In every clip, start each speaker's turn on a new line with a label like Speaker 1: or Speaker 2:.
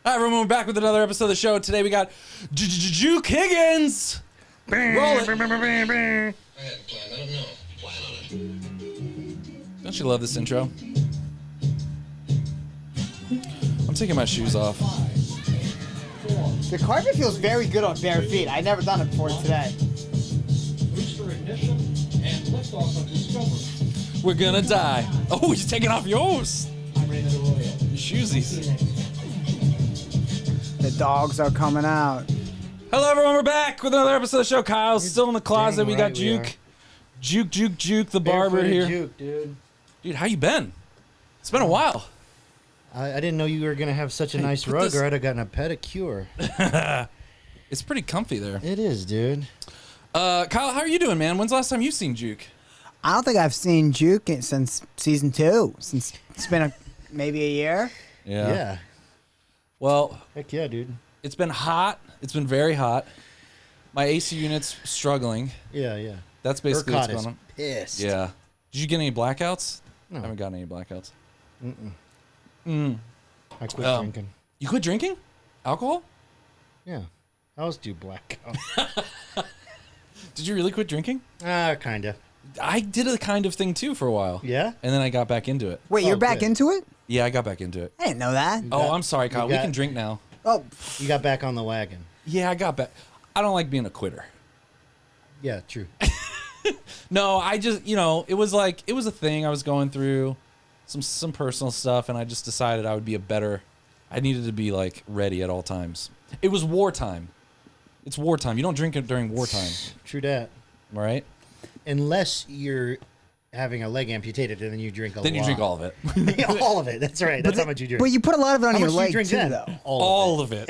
Speaker 1: Hi everyone, we're back with another episode of the show. Today we got Juke Higgins. Roll it.
Speaker 2: I hadn't planned. I don't know. Plan on it.
Speaker 1: Don't you love this intro? I'm taking my shoes off.
Speaker 3: The carpet feels very good on bare feet. I never done it before today.
Speaker 4: Booster ignition and liftoff of Discovery.
Speaker 1: We're gonna die. Oh, he's taking off yours.
Speaker 4: I'm ready to roll.
Speaker 1: Your shoesies.
Speaker 3: The dogs are coming out.
Speaker 1: Hello everyone, we're back with another episode of the show. Kyle's still in the closet. We got Juke. Juke, the barber here.
Speaker 5: Juke, dude.
Speaker 1: Dude, how you been? It's been a while.
Speaker 5: I didn't know you were going to have such a nice rug, or I'd have gotten a pedicure.
Speaker 1: It's pretty comfy there.
Speaker 5: It is, dude.
Speaker 1: Kyle, how are you doing, man? When's the last time you've seen Juke?
Speaker 3: I don't think I've seen Juke since season 2. Since it's been maybe a year.
Speaker 5: Yeah.
Speaker 1: Well,
Speaker 5: Heck yeah, dude.
Speaker 1: it's been hot. It's been very hot. My AC unit's struggling.
Speaker 5: Yeah.
Speaker 1: That's basically what's
Speaker 5: Ercot
Speaker 1: going
Speaker 5: is
Speaker 1: on.
Speaker 5: pissed.
Speaker 1: Yeah. Did you get any blackouts?
Speaker 5: No.
Speaker 1: I haven't gotten any blackouts.
Speaker 5: I quit drinking.
Speaker 1: You quit drinking? Alcohol?
Speaker 5: Yeah. I always do blackout.
Speaker 1: Did you really quit drinking?
Speaker 5: Kind of.
Speaker 1: I did a kind of thing too for a while.
Speaker 5: Yeah?
Speaker 1: And then I got back into it.
Speaker 3: Wait, you're back
Speaker 5: good.
Speaker 3: into it?
Speaker 1: Yeah, I got back into it.
Speaker 3: I didn't know that.
Speaker 1: Oh, I'm sorry, Kyle. We
Speaker 5: got-
Speaker 1: can drink now.
Speaker 3: Oh,
Speaker 5: You got back on the wagon.
Speaker 1: Yeah, I got back. I don't like being a quitter.
Speaker 5: Yeah, true.
Speaker 1: No, I just, it was a thing I was going through, some personal stuff, and I just decided I needed to be like ready at all times. It was wartime. It's wartime. You don't drink it during wartime,
Speaker 5: True that.
Speaker 1: right?
Speaker 5: Unless you're having a leg amputated and then you drink a lot.
Speaker 1: Then you drink all of it.
Speaker 5: all of it. That's right. That's how much you drink.
Speaker 3: but you put a lot of it on
Speaker 5: How
Speaker 3: your
Speaker 5: much do you
Speaker 3: leg
Speaker 5: drink
Speaker 3: too,
Speaker 5: then?
Speaker 3: though.
Speaker 1: All of it.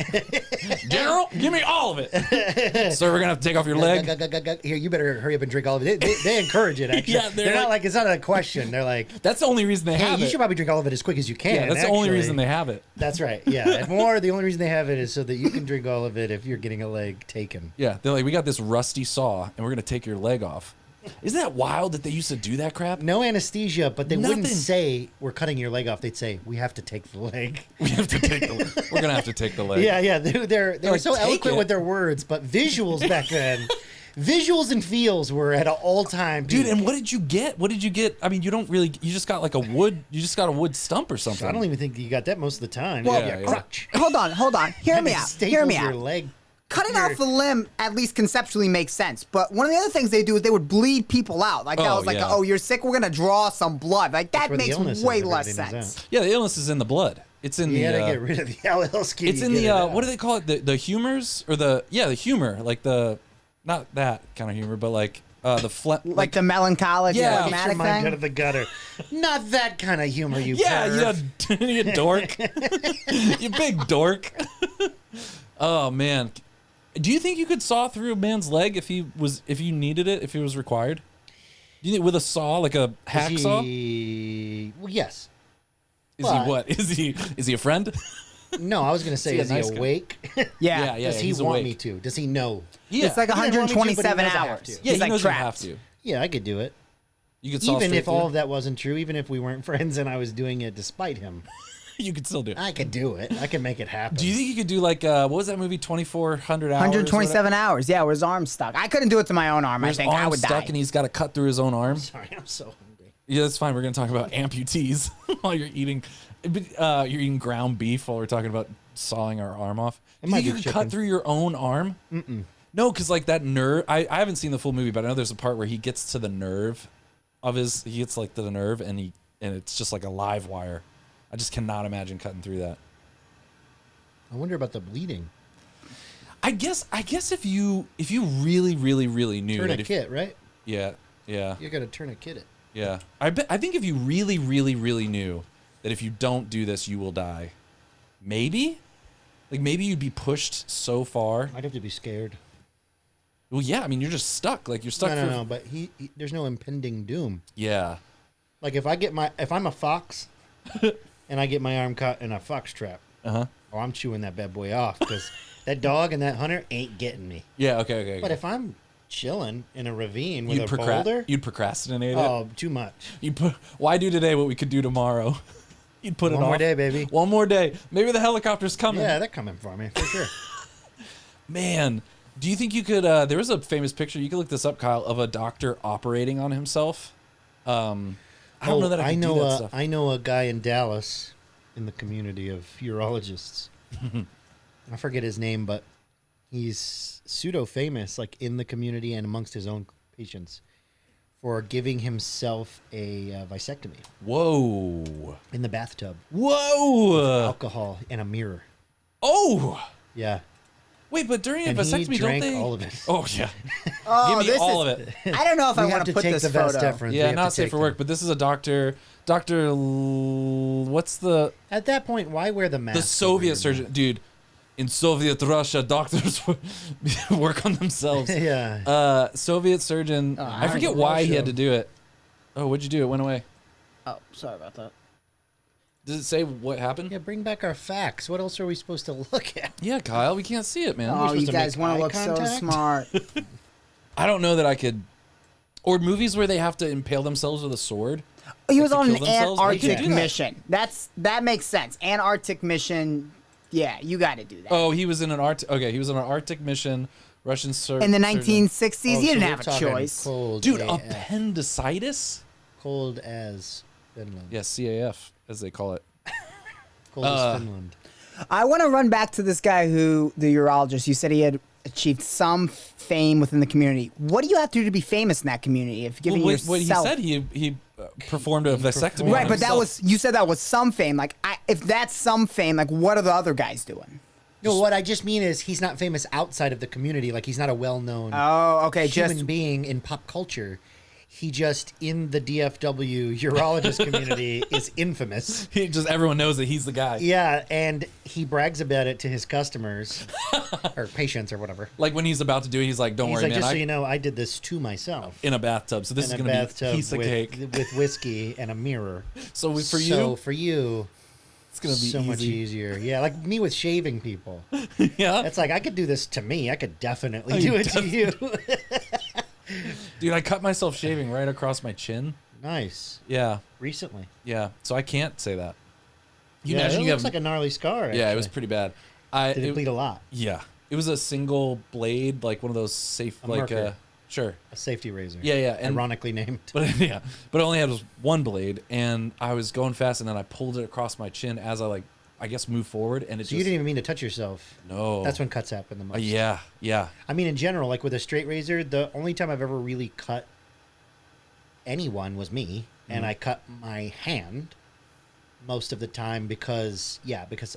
Speaker 1: General, give me all of it. So we're gonna have to take off your leg.
Speaker 5: Here, you better hurry up and drink all of it. They encourage it, actually.
Speaker 1: Yeah,
Speaker 5: they're not like, it's not a question. They're like,
Speaker 1: That's the only reason they
Speaker 5: hey,
Speaker 1: have
Speaker 5: you
Speaker 1: it.
Speaker 5: should probably drink all of it as quick as you can.
Speaker 1: Yeah, that's the only
Speaker 5: actually.
Speaker 1: reason they have it.
Speaker 5: That's right, yeah. And more, the only reason they have it is so that you can drink all of it if you're getting a leg taken.
Speaker 1: Yeah, they're like, we got this rusty saw, and we're gonna take your leg off. Isn't that wild that they used to do that crap?
Speaker 5: No anesthesia, but they wouldn't
Speaker 1: Nothing.
Speaker 5: say, we're cutting your leg off. They'd say, we have to take the leg.
Speaker 1: We have to take the leg. We're gonna have to take the leg.
Speaker 5: Yeah. They were
Speaker 1: like,
Speaker 5: so
Speaker 1: "Take
Speaker 5: eloquent
Speaker 1: it."
Speaker 5: with their words, but visuals back then, visuals and feels were at an all-time
Speaker 1: Dude,
Speaker 5: peak.
Speaker 1: and what did you get? What did you get? I mean, you just got like you just got a wood stump or something.
Speaker 5: I don't even think you got that most of the time.
Speaker 3: Well,
Speaker 5: Yeah,
Speaker 1: yeah.
Speaker 5: crutch.
Speaker 3: Hold on. Hear me out. Hear me
Speaker 5: Your
Speaker 3: out.
Speaker 5: leg.
Speaker 3: Cutting off a limb at least conceptually makes sense. But one of the other things they do is they would bleed people out. Like that
Speaker 1: Oh,
Speaker 3: was like,
Speaker 1: yeah.
Speaker 3: oh, you're sick. We're gonna draw some blood. Like that
Speaker 5: where the
Speaker 3: makes
Speaker 5: illness is
Speaker 3: way
Speaker 5: and
Speaker 3: less
Speaker 5: everything is
Speaker 3: sense.
Speaker 1: Yeah, the illness is in the blood. It's in
Speaker 5: You
Speaker 1: the.
Speaker 5: gotta get rid of the Alisha.
Speaker 1: It's in the what do they call it? The humors or the humor, like the not that kind of humor, but like the
Speaker 3: Like the melancholic,
Speaker 1: Yeah.
Speaker 5: Get your
Speaker 3: phlegmatic
Speaker 5: mind out
Speaker 3: thing.
Speaker 5: of the gutter. Not that kind of humor, you
Speaker 1: yeah,
Speaker 5: perv.
Speaker 1: you dork, you big dork. Oh man, do you think you could saw through a man's leg if you needed it, if it was required? Do you think with a saw, like a hacksaw?
Speaker 5: Well, yes.
Speaker 1: Is
Speaker 5: Well,
Speaker 1: he what? Is he a friend?
Speaker 5: No, I was gonna say,
Speaker 1: Is
Speaker 5: is
Speaker 1: he a
Speaker 5: he
Speaker 1: nice guy?
Speaker 5: awake?
Speaker 3: Yeah.
Speaker 5: Does he
Speaker 1: he's
Speaker 5: want
Speaker 1: awake.
Speaker 5: me to? Does he know?
Speaker 1: Yeah,
Speaker 3: It's like
Speaker 5: He doesn't want me to, but he
Speaker 3: 127
Speaker 5: knows I have
Speaker 3: hours.
Speaker 5: to.
Speaker 1: yeah,
Speaker 3: He's
Speaker 1: he
Speaker 3: like
Speaker 1: knows you have
Speaker 3: trapped.
Speaker 1: to.
Speaker 5: Yeah, I could do it.
Speaker 1: You could saw
Speaker 5: Even
Speaker 1: straight
Speaker 5: if
Speaker 1: through.
Speaker 5: all of that wasn't true, even if we weren't friends and I was doing it despite him,
Speaker 1: You could still do it.
Speaker 5: I could do it. I could make it happen.
Speaker 1: Do you think you could do like what was that movie, 2400 hours?
Speaker 3: 127 hours. Yeah, where his arm's stuck. I couldn't do it to my own arm. I
Speaker 1: His
Speaker 3: think I
Speaker 1: arm's
Speaker 3: would
Speaker 1: stuck
Speaker 3: die.
Speaker 1: and he's got to cut through his own arm.
Speaker 5: Sorry, I'm so hungry.
Speaker 1: Yeah, that's fine. We're gonna talk about amputees while you're eating. You're eating ground beef while we're talking about sawing our arm off. You
Speaker 5: might
Speaker 1: think you
Speaker 5: be
Speaker 1: could cut
Speaker 5: chicken.
Speaker 1: through your own arm? No, because like that nerve. I haven't seen the full movie, but I know there's a part where he gets to the nerve of his. He gets like to the nerve, and it's just like a live wire. I just cannot imagine cutting through that.
Speaker 5: I wonder about the bleeding.
Speaker 1: I guess if you really knew
Speaker 5: Turn a
Speaker 1: that
Speaker 5: kit, right?
Speaker 1: yeah.
Speaker 5: You gotta turn a kit it.
Speaker 1: Yeah, I think if you really knew that if you don't do this, you will die. Maybe you'd be pushed so far.
Speaker 5: I'd have to be scared.
Speaker 1: Well, yeah, I mean you're just stuck. Like you're stuck.
Speaker 5: No. But there's no impending doom.
Speaker 1: Yeah,
Speaker 5: Like if I'm a fox, and I get my arm caught in a fox trap, oh, I'm chewing that bad boy off because that dog and that hunter ain't getting me.
Speaker 1: yeah. Okay.
Speaker 5: But if I'm chilling in a ravine with a boulder,
Speaker 1: You'd procrastinate it.
Speaker 5: oh, too much.
Speaker 1: Why do today what we could do tomorrow? You'd put it
Speaker 5: One
Speaker 1: off.
Speaker 5: more day, baby.
Speaker 1: One more day. Maybe the helicopter's coming.
Speaker 5: Yeah, they're coming for me for sure.
Speaker 1: Man, do you think you could? There was a famous picture. You could look this up, Kyle, of a doctor operating on himself. I don't know that I could do that stuff.
Speaker 5: I know a guy in Dallas in the community of urologists. I forget his name, but he's pseudo famous, like in the community and amongst his own patients, for giving himself a vasectomy.
Speaker 1: Whoa.
Speaker 5: In the bathtub.
Speaker 1: Whoa.
Speaker 5: Alcohol and a mirror.
Speaker 1: Oh.
Speaker 5: Yeah.
Speaker 1: Wait, but during a
Speaker 5: And
Speaker 1: vasectomy,
Speaker 5: he drank
Speaker 1: don't they?
Speaker 5: all of it.
Speaker 1: Oh yeah.
Speaker 3: Oh,
Speaker 1: Give me
Speaker 3: this
Speaker 1: all
Speaker 3: is,
Speaker 1: of it.
Speaker 3: I don't know if I
Speaker 5: We
Speaker 3: want
Speaker 5: have
Speaker 3: to
Speaker 5: to
Speaker 3: put
Speaker 5: take
Speaker 3: this
Speaker 5: the best
Speaker 3: photo.
Speaker 5: efforts. We
Speaker 1: Yeah,
Speaker 5: have
Speaker 1: not
Speaker 5: to
Speaker 1: safe
Speaker 5: take
Speaker 1: for
Speaker 5: them.
Speaker 1: work. But this is a doctor. What's the
Speaker 5: At that point, why wear the mask?
Speaker 1: the
Speaker 5: over
Speaker 1: Soviet
Speaker 5: your
Speaker 1: surgeon, dude? In Soviet Russia, doctors work on themselves.
Speaker 5: mouth? Yeah.
Speaker 1: Soviet surgeon. I forget why he had to do it. Oh, what'd you do? It went away.
Speaker 3: Oh, sorry about that.
Speaker 1: Does it say what happened?
Speaker 5: Yeah, bring back our facts. What else are we supposed to look at?
Speaker 1: Yeah, Kyle, we can't see it, man.
Speaker 3: Oh, you
Speaker 5: supposed to
Speaker 3: guys
Speaker 5: make
Speaker 3: want
Speaker 5: eye
Speaker 3: to look so
Speaker 5: contact?
Speaker 3: smart.
Speaker 1: I don't know that I could. Or movies where they have to impale themselves with a sword.
Speaker 3: He was
Speaker 1: to
Speaker 3: on
Speaker 1: kill
Speaker 3: an
Speaker 1: themselves? They can
Speaker 3: Antarctic
Speaker 1: do that.
Speaker 3: mission. That makes sense. Antarctic mission. Yeah, you got to do that.
Speaker 1: Oh, he was in an he was on an Arctic mission. Russian surgeon.
Speaker 3: In the 1960s,
Speaker 5: Oh,
Speaker 3: you didn't
Speaker 5: so
Speaker 3: have
Speaker 5: we're
Speaker 3: a
Speaker 5: talking
Speaker 3: choice.
Speaker 5: Cold
Speaker 1: Dude,
Speaker 5: AF.
Speaker 1: appendicitis.
Speaker 5: Cold as Finland.
Speaker 1: Yeah, CAF as they call it.
Speaker 5: Cold as Finland.
Speaker 3: I want to run back to this guy the urologist. You said he had achieved some fame within the community. What do you have to do to be famous in that community? If giving
Speaker 1: Well,
Speaker 3: yourself,
Speaker 1: what he said, he performed a vasectomy. on
Speaker 3: right, but that
Speaker 1: himself.
Speaker 3: you said that was some fame. Like, if that's some fame, like, what are the other guys doing?
Speaker 5: No, what I just mean is he's not famous outside of the community. Like, he's not a well-known
Speaker 3: Oh, okay,
Speaker 5: human
Speaker 3: just
Speaker 5: being in pop culture. He just, in the DFW urologist community, is infamous.
Speaker 1: Everyone knows that he's the guy.
Speaker 5: Yeah, and he brags about it to his customers or patients or whatever.
Speaker 1: Like when he's about to do it, he's like, "Don't
Speaker 5: He's
Speaker 1: worry,
Speaker 5: like,
Speaker 1: man.
Speaker 5: just so
Speaker 1: I
Speaker 5: you know, I did this to myself.
Speaker 1: in a bathtub, so this is
Speaker 5: in a
Speaker 1: gonna be a
Speaker 5: bathtub
Speaker 1: piece of cake.
Speaker 5: with whiskey and a mirror.
Speaker 1: So
Speaker 5: So
Speaker 1: you,
Speaker 5: for you,
Speaker 1: it's gonna be
Speaker 5: so much
Speaker 1: easy.
Speaker 5: easier. Yeah, like me with shaving people.
Speaker 1: Yeah,
Speaker 5: It's like I could do this to me. I could definitely
Speaker 1: Oh,
Speaker 5: do
Speaker 1: you
Speaker 5: it to you.
Speaker 1: dude, I cut myself shaving right across my chin.
Speaker 5: Nice.
Speaker 1: Yeah,
Speaker 5: Recently.
Speaker 1: yeah. So I can't say that. You
Speaker 5: Yeah,
Speaker 1: imagine
Speaker 5: it
Speaker 1: you
Speaker 5: looks
Speaker 1: have
Speaker 5: like a gnarly scar. Actually.
Speaker 1: yeah, it was pretty bad.
Speaker 5: Did it bleed a lot?
Speaker 1: Yeah, it was a single blade, like one of those safe,
Speaker 5: A
Speaker 1: like
Speaker 5: marker.
Speaker 1: sure.
Speaker 5: A safety razor.
Speaker 1: Yeah, yeah, and-
Speaker 5: Ironically named.
Speaker 1: But yeah, but it only had one blade, and I was going fast, and then I pulled it across my chin as I guess moved forward, and it
Speaker 5: So
Speaker 1: just
Speaker 5: you didn't even mean to touch yourself.
Speaker 1: no.
Speaker 5: That's when cuts happen the most.
Speaker 1: Yeah, yeah.
Speaker 5: I mean, in general, like with a straight razor, the only time I've ever really cut anyone was me, and I cut my hand most of the time because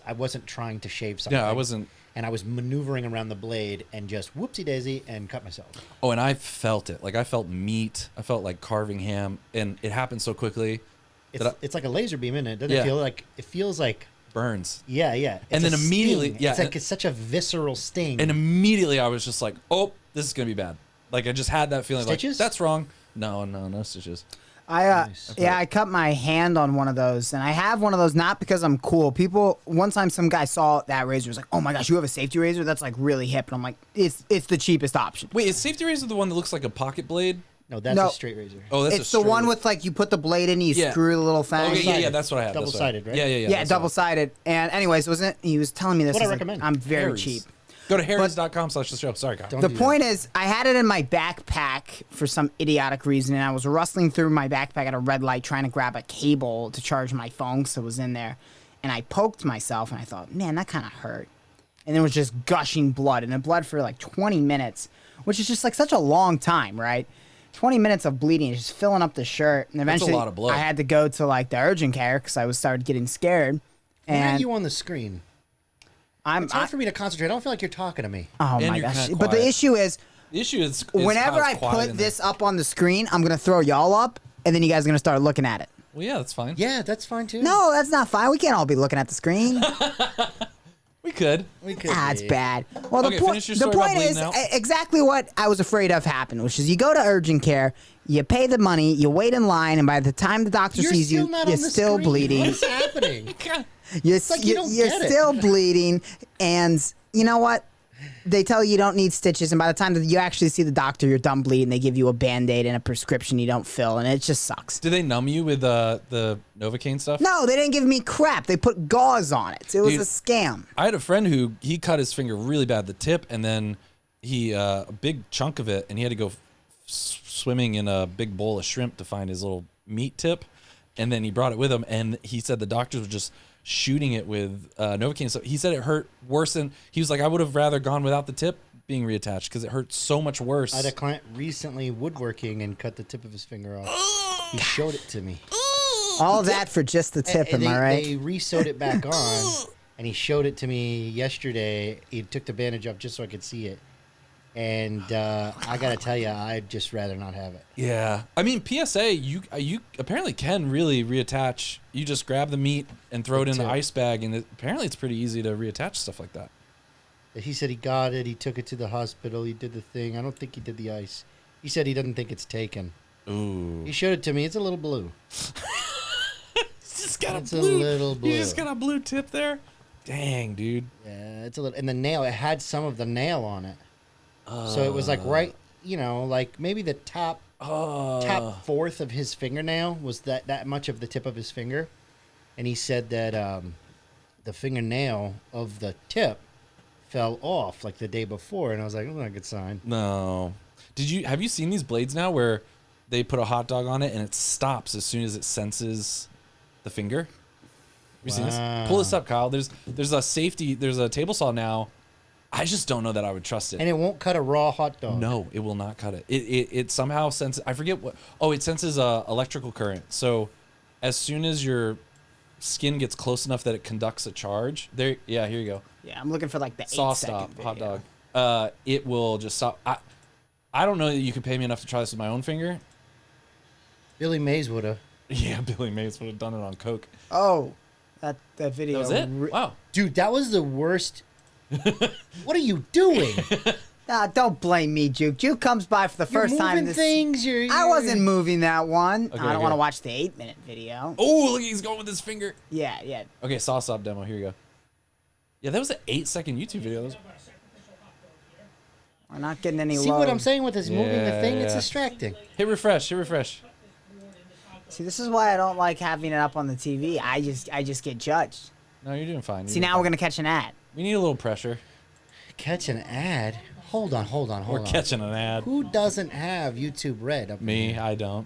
Speaker 5: I wasn't trying to shave something.
Speaker 1: Yeah, I wasn't.
Speaker 5: And I was maneuvering around the blade and just whoopsie daisy and cut myself.
Speaker 1: Oh, and I felt it. Like I felt meat. I felt like carving ham, and it happened so quickly.
Speaker 5: It's like a laser beam, isn't it? Doesn't
Speaker 1: Yeah.
Speaker 5: it feel like it feels like
Speaker 1: Burns.
Speaker 5: yeah.
Speaker 1: And
Speaker 5: It's
Speaker 1: then
Speaker 5: a
Speaker 1: immediately-
Speaker 5: sting.
Speaker 1: yeah,
Speaker 5: It's like
Speaker 1: and-
Speaker 5: it's such a visceral sting.
Speaker 1: And immediately I was just like, oh, this is gonna be bad. Like I just had that feeling.
Speaker 5: Stitches?
Speaker 1: Like that's wrong. No stitches.
Speaker 5: Nice.
Speaker 3: I cut my hand on one of those, and I have one of those not because I'm cool. One time some guy saw that razor, was like, "Oh my gosh, you have a safety razor? That's like really hip." And I'm like, "It's the cheapest option."
Speaker 1: Wait, is safety razor the one that looks like a pocket blade?
Speaker 5: No, that's
Speaker 3: No.
Speaker 5: a straight razor.
Speaker 1: Oh, that's
Speaker 3: It's the one with like you put the blade in, you
Speaker 1: Yeah.
Speaker 3: screw the little thing.
Speaker 1: Okay, yeah,
Speaker 5: Double-sided.
Speaker 1: that's what I have.
Speaker 5: Double-sided, right?
Speaker 1: Yeah.
Speaker 3: Yeah,
Speaker 1: that's what I have.
Speaker 3: double-sided. And anyways, he was telling me this.
Speaker 5: What I
Speaker 3: he's like,
Speaker 5: recommend.
Speaker 3: I'm very
Speaker 1: Harry's.
Speaker 3: cheap.
Speaker 1: Go to harrys.com/the show. Sorry, Kyle.
Speaker 5: Don't
Speaker 3: The
Speaker 5: do
Speaker 3: point is, I had it in my backpack for some idiotic reason, and I was rustling through my backpack at a red light trying to grab a cable to charge my phone, so it was in there. And I poked myself, and I thought, man, that kind of hurt. And it was just gushing blood, and it bled for like 20 minutes, which is just like such a long time, right? 20 minutes of bleeding, just filling up the shirt. And eventually,
Speaker 1: lot of blood.
Speaker 3: I had to go to like the urgent care because I started getting scared.
Speaker 5: Why are
Speaker 3: And
Speaker 5: you on the screen? It's hard for me to concentrate. I don't feel like you're talking to me.
Speaker 3: oh
Speaker 1: And
Speaker 3: my
Speaker 1: you're
Speaker 3: gosh!
Speaker 1: kinda
Speaker 3: But the
Speaker 1: quiet.
Speaker 3: issue is,
Speaker 1: The issue is
Speaker 3: whenever
Speaker 1: Kyle's
Speaker 3: I
Speaker 1: quiet
Speaker 3: put
Speaker 1: in there.
Speaker 3: this up on the screen, I'm gonna throw y'all up, and then you guys are gonna start looking at it.
Speaker 1: Well, yeah, that's fine.
Speaker 5: Yeah, that's fine too.
Speaker 3: No, that's not fine. We can't all be looking at the screen.
Speaker 1: We could.
Speaker 5: we could.
Speaker 3: It's
Speaker 5: be.
Speaker 3: bad. Well,
Speaker 1: Okay,
Speaker 3: the
Speaker 1: finish your
Speaker 3: the
Speaker 1: story about
Speaker 3: point is
Speaker 1: bleeding out.
Speaker 3: exactly what I was afraid of happened, which is you go to urgent care, you pay the money, you wait in line, and by the time the doctor
Speaker 5: You're
Speaker 3: sees
Speaker 5: still
Speaker 3: you,
Speaker 5: not
Speaker 3: you're
Speaker 5: on the
Speaker 3: still
Speaker 5: screen.
Speaker 3: bleeding.
Speaker 5: What's happening?
Speaker 3: You're,
Speaker 5: like you don't
Speaker 3: you're
Speaker 5: get it.
Speaker 3: still bleeding, and you know what? they tell you don't need stitches, and by the time that you actually see the doctor, you're done bleeding. They give you a Band-Aid and a prescription you don't fill, and it just sucks.
Speaker 1: Did they numb you with the Novocaine stuff?
Speaker 3: No, they didn't give me crap. They put gauze on it. It was
Speaker 1: Dude,
Speaker 3: a scam.
Speaker 1: I had a friend who he cut his finger really bad, the tip, and then he a big chunk of it, and he had to go swimming in a big bowl of shrimp to find his little meat tip, and then he brought it with him, and he said the doctors were just shooting it with Novocaine. So he said it hurt worse than, he was like, I would have rather gone without the tip being reattached because it hurt so much worse.
Speaker 5: I had a client recently woodworking and cut the tip of his finger off. He showed it to me.
Speaker 3: All that for just the tip, am I right?
Speaker 5: They re-sewed it back on, and he showed it to me yesterday. He took the bandage off just so I could see it. And I got to tell you, I'd just rather not have it.
Speaker 1: Yeah. I mean, PSA, you apparently can really reattach. You just grab the meat and throw it in the ice bag, and apparently it's pretty easy to reattach stuff like that.
Speaker 5: He said he got it. He took it to the hospital. He did the thing. I don't think he did the ice. He said he doesn't think it's taken.
Speaker 1: Ooh.
Speaker 5: He showed it to me. It's a little blue.
Speaker 1: It's just got
Speaker 5: a little blue.
Speaker 1: You just got a blue tip there? Dang, dude.
Speaker 5: Yeah, it's a little. And the nail, it had some of the nail on it. So it was like right, like maybe the top fourth of his fingernail was that much of the tip of his finger. And he said that the fingernail of the tip fell off like the day before. And I was like, that's not a good sign.
Speaker 1: No. Have you seen these blades now where they put a hot dog on it and it stops as soon as it senses the finger? Have you seen this? Pull this up, Kyle. There's a table saw now. I just don't know that I would trust it.
Speaker 5: And it won't cut a raw hot dog.
Speaker 1: No, it will not cut it. It somehow senses, I forget what, it senses electrical current. So as soon as your skin gets close enough that it conducts a charge, here you go.
Speaker 3: Yeah, I'm looking for like the
Speaker 1: Saw
Speaker 3: 8 second
Speaker 1: stop, hot
Speaker 3: video.
Speaker 1: dog. It will just stop. I don't know that you could pay me enough to try this with my own finger.
Speaker 5: Billy Mays would have.
Speaker 1: Yeah, Billy Mays would have done it on coke.
Speaker 3: Oh, that video.
Speaker 1: That was it? Wow.
Speaker 5: Dude, that was the worst. What are you doing?
Speaker 3: Don't blame me, Juke. Juke comes by for the first time.
Speaker 5: Moving things.
Speaker 3: I wasn't moving that one.
Speaker 1: Okay,
Speaker 3: I don't want to watch the 8-minute video.
Speaker 1: Oh, look, he's going with his finger.
Speaker 3: Yeah.
Speaker 1: Okay, saw stop demo. Here you go. Yeah, that was an 8-second YouTube video.
Speaker 3: We're not getting any
Speaker 5: See
Speaker 3: load.
Speaker 5: what I'm saying with this moving the thing? It's
Speaker 1: Yeah.
Speaker 5: distracting.
Speaker 1: Hit refresh.
Speaker 3: See, this is why I don't like having it up on the TV. I just get judged.
Speaker 1: No, you're doing fine.
Speaker 3: See, now we're gonna catch an ad.
Speaker 1: We need a little pressure.
Speaker 5: Catch an ad? Hold on.
Speaker 1: We're catching an ad.
Speaker 5: Who doesn't have YouTube Red? Up
Speaker 1: Me,
Speaker 5: there?
Speaker 1: I don't.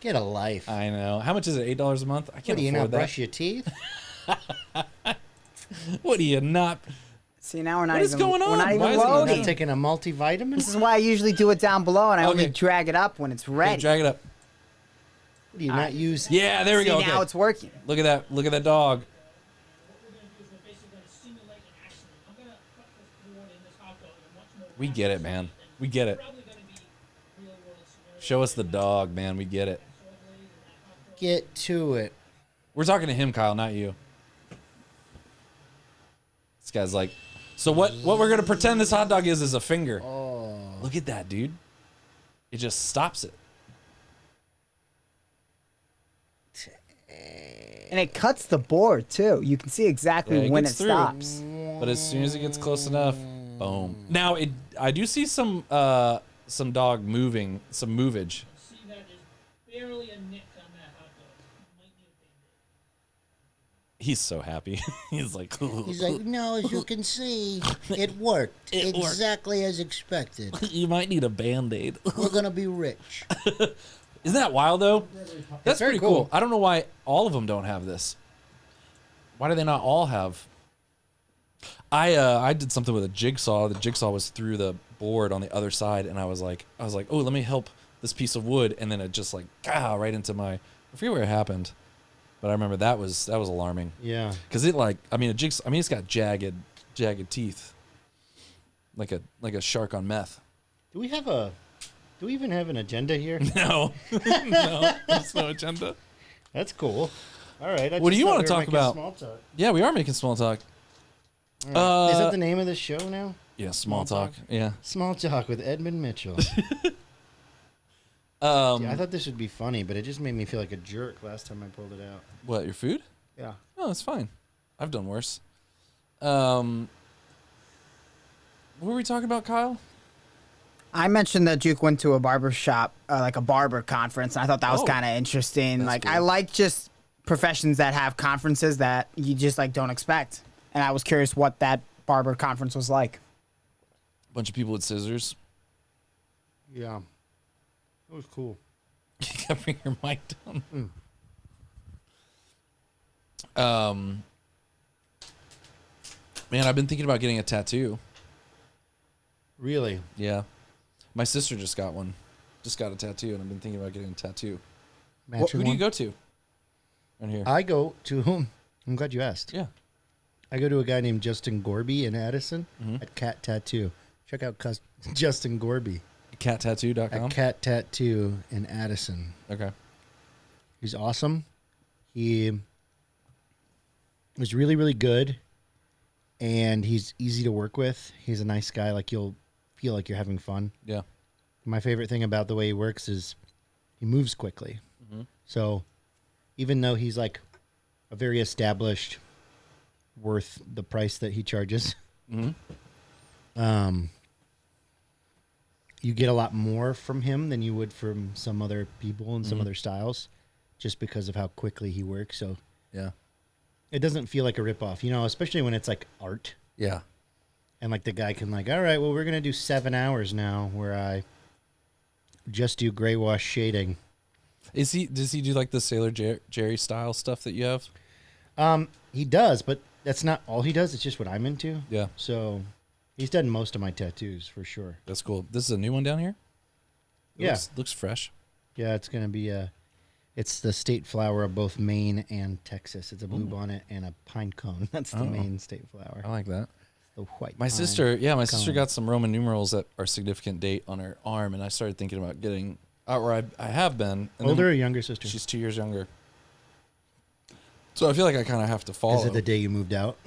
Speaker 5: Get a life.
Speaker 1: I know. How much is it? $8 a month? I can't
Speaker 5: What, do you
Speaker 1: afford
Speaker 5: not
Speaker 1: that.
Speaker 5: brush your teeth?
Speaker 1: What do you not?
Speaker 3: See, now we're not
Speaker 1: What is
Speaker 3: even.
Speaker 1: going on?
Speaker 3: We're not
Speaker 1: Why
Speaker 3: even
Speaker 1: is it
Speaker 5: You're
Speaker 3: loading.
Speaker 5: not taking a multivitamin?
Speaker 3: This is why I usually do it down below, and I only
Speaker 1: Okay.
Speaker 3: drag it up when it's
Speaker 1: Okay,
Speaker 3: ready.
Speaker 1: drag it up.
Speaker 5: Do you not use?
Speaker 1: Yeah, there we
Speaker 3: See,
Speaker 1: go.
Speaker 3: now
Speaker 1: Okay.
Speaker 3: it's working.
Speaker 1: Look at that. Look at that dog. We get it, man. We get it. Show us the dog, man. We get it.
Speaker 5: Get to it.
Speaker 1: We're talking to him, Kyle, not you. This guy's like, so what we're going to pretend this hot dog is a finger.
Speaker 5: Oh.
Speaker 1: Look at that, dude. It just stops it.
Speaker 3: And it cuts the board too. You can see exactly
Speaker 1: Yeah, it
Speaker 3: when it
Speaker 1: gets through.
Speaker 3: stops.
Speaker 1: But as soon as it gets close enough, boom. Now, I do see some dog moving, some movage.
Speaker 4: See that there's barely a nick on that hot dog. You might need a Band-Aid.
Speaker 1: He's so happy. He's like,
Speaker 5: He's like, no, as you can see, it worked.
Speaker 1: It worked.
Speaker 5: Exactly as expected.
Speaker 1: you might need a Band-Aid.
Speaker 5: We're going to be rich.
Speaker 1: Isn't that wild, though? That's
Speaker 5: very
Speaker 1: pretty cool.
Speaker 5: cool.
Speaker 1: I don't know why all of them don't have this. Why do they not all have? I did something with a jigsaw. The jigsaw was through the board on the other side, and I was like, oh, let me help this piece of wood, and then it just like, right into my. I forget where it happened, but I remember that was alarming.
Speaker 5: Yeah.
Speaker 1: Because it's got jagged teeth, like a shark on meth.
Speaker 5: Do we even have an agenda here?
Speaker 1: No, no, there's no agenda.
Speaker 5: That's cool. All right.
Speaker 1: What do you want to talk about?
Speaker 5: Small talk.
Speaker 1: Yeah, we are making small talk.
Speaker 5: All right. Is that the name of the show now?
Speaker 1: Yeah, small talk. Yeah.
Speaker 5: Small talk with Edmund Mitchell.
Speaker 1: Um,
Speaker 5: I thought this would be funny, but it just made me feel like a jerk last time I pulled it out.
Speaker 1: What, your food?
Speaker 5: Yeah.
Speaker 1: No, it's fine. I've done worse. What were we talking about, Kyle?
Speaker 3: I mentioned that Juke went to a barber shop, like a barber conference, and I thought that was
Speaker 1: Oh,
Speaker 3: kind of interesting.
Speaker 1: that's
Speaker 3: Like,
Speaker 1: cool.
Speaker 3: I like just professions that have conferences that you just like don't expect. And I was curious what that barber conference was like.
Speaker 1: Bunch of people with scissors.
Speaker 5: Yeah. That was cool.
Speaker 1: You gotta bring your mic down. Man, I've been thinking about getting a tattoo.
Speaker 5: Really?
Speaker 1: Yeah. My sister just got one. Just got a tattoo, and I've been thinking about getting a tattoo.
Speaker 5: Matching
Speaker 1: Who do you
Speaker 5: one?
Speaker 1: go to? Right here.
Speaker 5: I go to whom? I'm glad you asked.
Speaker 1: Yeah.
Speaker 5: I go to a guy named Justin Gorby in Addison
Speaker 1: Mm-hmm.
Speaker 5: at Cat Tattoo. Check out Justin Gorby
Speaker 1: Cattattoo.com.
Speaker 5: at Cat Tattoo in Addison.
Speaker 1: Okay.
Speaker 5: He's awesome. He was really, really good, and he's easy to work with. He's a nice guy. Like, you'll feel like you're having fun.
Speaker 1: Yeah.
Speaker 5: My favorite thing about the way he works is he moves quickly.
Speaker 1: Mm-hmm.
Speaker 5: So even though he's like a very established, worth the price that he charges,
Speaker 1: Mm-hmm.
Speaker 5: you get a lot more from him than you would from some other people and some other styles, just because of how quickly he works. So
Speaker 1: Yeah.
Speaker 5: it doesn't feel like a ripoff, you know, especially when it's like art.
Speaker 1: Yeah.
Speaker 5: And like the guy can like, all right, well, we're going to do 7 hours now where I just do gray wash shading.
Speaker 1: Does he do like the Sailor Jerry style stuff that you have?
Speaker 5: He does, but that's not all he does. It's just what I'm into.
Speaker 1: Yeah.
Speaker 5: So he's done most of my tattoos for sure.
Speaker 1: That's cool. This is a new one down here? It
Speaker 5: Yeah.
Speaker 1: Looks fresh.
Speaker 5: Yeah, it's going to be it's the state flower of both Maine and Texas. It's a blue bonnet and a pine cone. That's the Maine state flower.
Speaker 1: I like that.
Speaker 5: The white
Speaker 1: My
Speaker 5: pine
Speaker 1: sister
Speaker 5: cone.
Speaker 1: got some Roman numerals that are significant date on her arm, and I started thinking about getting out where I have been. And
Speaker 5: Older
Speaker 1: then
Speaker 5: or younger sister?
Speaker 1: She's 2 years younger. So I feel like I kind of have to follow.
Speaker 5: Is it the day you moved out?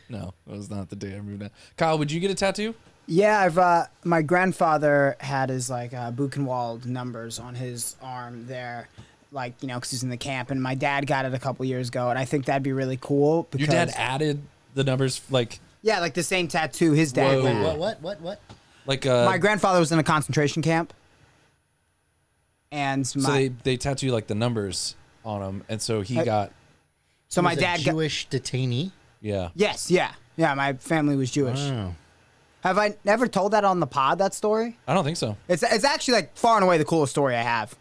Speaker 1: No, it was not the day I moved out. Kyle, would you get a tattoo?
Speaker 3: Yeah, my grandfather had his like Buchenwald numbers on his arm there, like, you know, because he's in the camp, and my dad got it a couple years ago, and I think that'd be really cool. Because,
Speaker 1: Your dad added the numbers, like
Speaker 3: yeah, like the same tattoo his dad
Speaker 1: Whoa.
Speaker 3: had.
Speaker 5: What?
Speaker 1: like
Speaker 3: My grandfather was in a concentration camp, and
Speaker 1: so
Speaker 3: my
Speaker 1: they tattoo like the numbers on him, and so he got
Speaker 3: so
Speaker 5: He
Speaker 3: my
Speaker 5: was a
Speaker 3: dad got
Speaker 5: Jewish detainee.
Speaker 1: yeah.
Speaker 3: yes, yeah. My family was Jewish.
Speaker 5: Wow.
Speaker 3: Have I never told that on the pod, that story?
Speaker 1: I don't think so.
Speaker 3: It's actually like far and away the coolest story I have.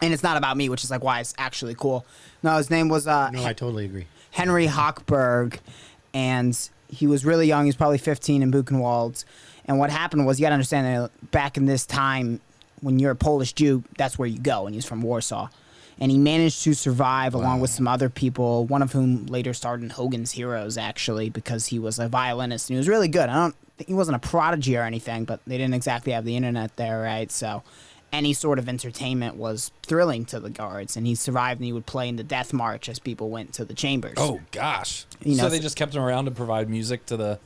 Speaker 3: And it's not about me, which is like why it's actually cool. No, his name was
Speaker 5: No, I totally agree.
Speaker 3: Henry Hochberg, and he was really young. He was probably 15 in Buchenwald. And what happened was, you got to understand that back in this time, when you're a Polish Jew, that's where you go, and he's from Warsaw. And he managed to survive along with some other people, one of whom later starred in Hogan's Heroes, actually, because he was a violinist, and he was really good. I don't think he wasn't a prodigy or anything, but they didn't exactly have the internet there, right? So any sort of entertainment was thrilling to the guards, and he survived, and he would play in the Death March as people went to the chambers.
Speaker 1: Oh gosh.
Speaker 3: You know,
Speaker 1: so they just kept him around to provide music to the.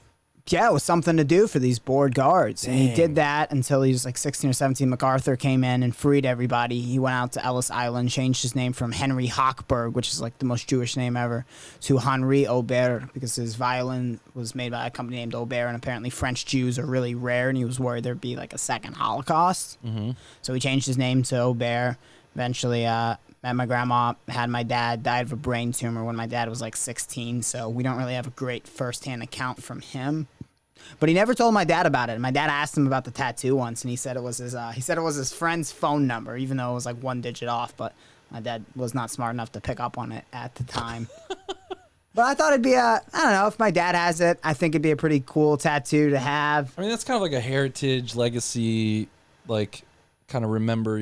Speaker 3: Yeah, it was something to do for these bored guards. And he
Speaker 1: Dang.
Speaker 3: did that until he was like 16 or 17. MacArthur came in and freed everybody. He went out to Ellis Island, changed his name from Henry Hochberg, which is like the most Jewish name ever, to Henri Aubert, because his violin was made by a company named Aubert, and apparently French Jews are really rare, and he was worried there'd be like a second Holocaust. Mm-hmm. So he changed his name to Aubert. Eventually, met my grandma, had my dad, died of a brain tumor when my dad was like 16, so we don't really have a great first-hand account from him. But he never told my dad about it. My dad asked him about the tattoo once, and he said it was his friend's phone number, even though it was like one digit off. But my dad was not smart enough to pick up on it at the time. But I thought it'd be I don't know, if my dad has it, I think it'd be a pretty cool tattoo to have.
Speaker 1: I mean, that's kind of like a heritage legacy, like kind of remember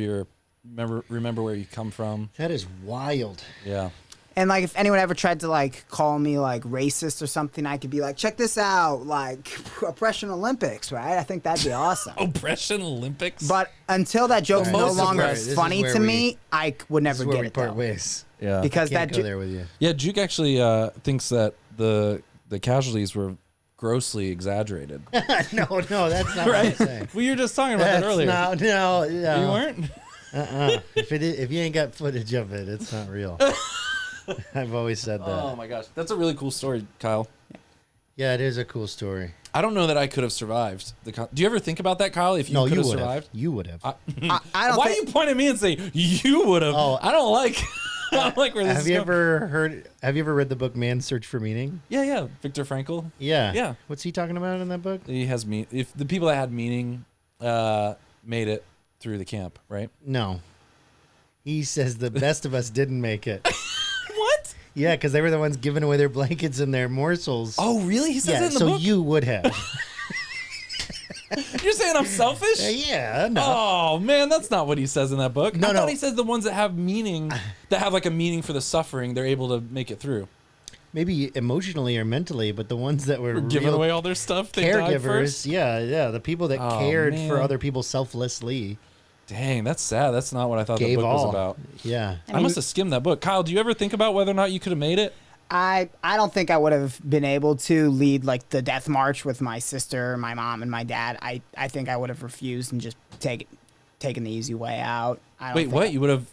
Speaker 1: where you come from.
Speaker 5: That is wild.
Speaker 1: Yeah.
Speaker 3: And like, if anyone ever tried to like call me like racist or something, I could be like, check this out, like Oppression Olympics, right? I think that'd be awesome.
Speaker 1: Oppression Olympics.
Speaker 3: But until that joke's
Speaker 1: Well,
Speaker 3: no
Speaker 1: most of
Speaker 3: longer
Speaker 5: this is
Speaker 3: funny
Speaker 5: where
Speaker 3: to
Speaker 5: we-
Speaker 3: me, I would
Speaker 5: This is
Speaker 3: never
Speaker 5: where
Speaker 3: get
Speaker 5: we
Speaker 3: it
Speaker 5: part
Speaker 3: though.
Speaker 1: yeah.
Speaker 5: ways.
Speaker 3: Because
Speaker 5: Can't
Speaker 3: that
Speaker 5: go there with you.
Speaker 1: Yeah, Juke actually thinks that the casualties were grossly exaggerated.
Speaker 5: No, that's not what I'm saying.
Speaker 1: We were just talking about
Speaker 5: That's
Speaker 1: that earlier.
Speaker 5: No.
Speaker 1: You weren't?
Speaker 5: If you ain't got footage of it, it's not real. I've always said that.
Speaker 1: Oh my gosh, that's a really cool story, Kyle.
Speaker 5: Yeah, it is a cool story.
Speaker 1: I don't know that I could have survived. Do you ever think about that, Kyle? If you could have survived?
Speaker 5: You would have.
Speaker 3: I don't
Speaker 1: Why
Speaker 3: think-
Speaker 1: do you point at me and say you would have?
Speaker 5: Oh.
Speaker 1: I don't like. I don't like where this
Speaker 5: Have
Speaker 1: is
Speaker 5: you
Speaker 1: going.
Speaker 5: Have you ever read the book Man's Search for Meaning?
Speaker 1: Yeah. Viktor Frankl.
Speaker 5: Yeah.
Speaker 1: Yeah.
Speaker 5: What's he talking about in that book?
Speaker 1: He has If the people that had meaning made it through the camp, right?
Speaker 5: No. He says the best of us didn't make it.
Speaker 1: What?
Speaker 5: Yeah, because they were the ones giving away their blankets and their morsels.
Speaker 1: Oh, really? He says
Speaker 5: yeah,
Speaker 1: it in the
Speaker 5: so
Speaker 1: book?
Speaker 5: you would have.
Speaker 1: You're saying I'm selfish?
Speaker 5: Yeah, no.
Speaker 1: Oh man, that's not what he says in that book.
Speaker 5: No,
Speaker 1: I thought
Speaker 5: no.
Speaker 1: he says the ones that have meaning, that have like a meaning for the suffering, they're able to make it through.
Speaker 5: Maybe emotionally or mentally, but the ones that were
Speaker 1: Giving
Speaker 5: real
Speaker 1: away all their stuff, they died
Speaker 5: caregivers,
Speaker 1: first.
Speaker 5: yeah, the people that
Speaker 1: Oh,
Speaker 5: cared for
Speaker 1: man.
Speaker 5: other people selflessly
Speaker 1: Dang, that's sad. That's not what I thought the
Speaker 5: gave
Speaker 1: book
Speaker 5: all.
Speaker 1: was about.
Speaker 5: Yeah.
Speaker 1: I must have skimmed that book. Kyle, do you ever think about whether or not you could have made it?
Speaker 3: I don't think I would have been able to lead like the death march with my sister, my mom, and my dad. I think I would have refused and just taken the easy way out. I don't
Speaker 1: Wait,
Speaker 3: think
Speaker 1: what? You would have?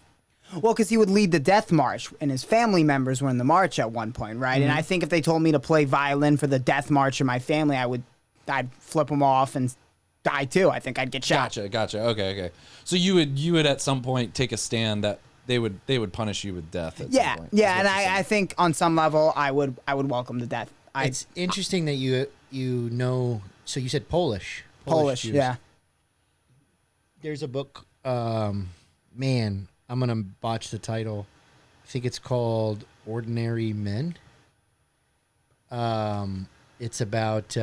Speaker 3: Well, because he would lead the death march, and his family members were in the march at one point, right?
Speaker 1: Mm-hmm.
Speaker 3: And I think if they told me to play violin for the death march of my family, I'd flip them off and die too. I think I'd get shot.
Speaker 1: Gotcha. Okay. So you would at some point take a stand that they would punish you with death. At
Speaker 3: Yeah,
Speaker 1: some point,
Speaker 3: yeah,
Speaker 1: is
Speaker 3: and
Speaker 1: what you're saying.
Speaker 3: I think on some level I would welcome the death.
Speaker 5: It's interesting that you know. So you said Polish.
Speaker 3: Polish,
Speaker 5: Jews.
Speaker 3: yeah.
Speaker 5: There's a book. Man, I'm gonna botch the title. I think it's called Ordinary Men. It's about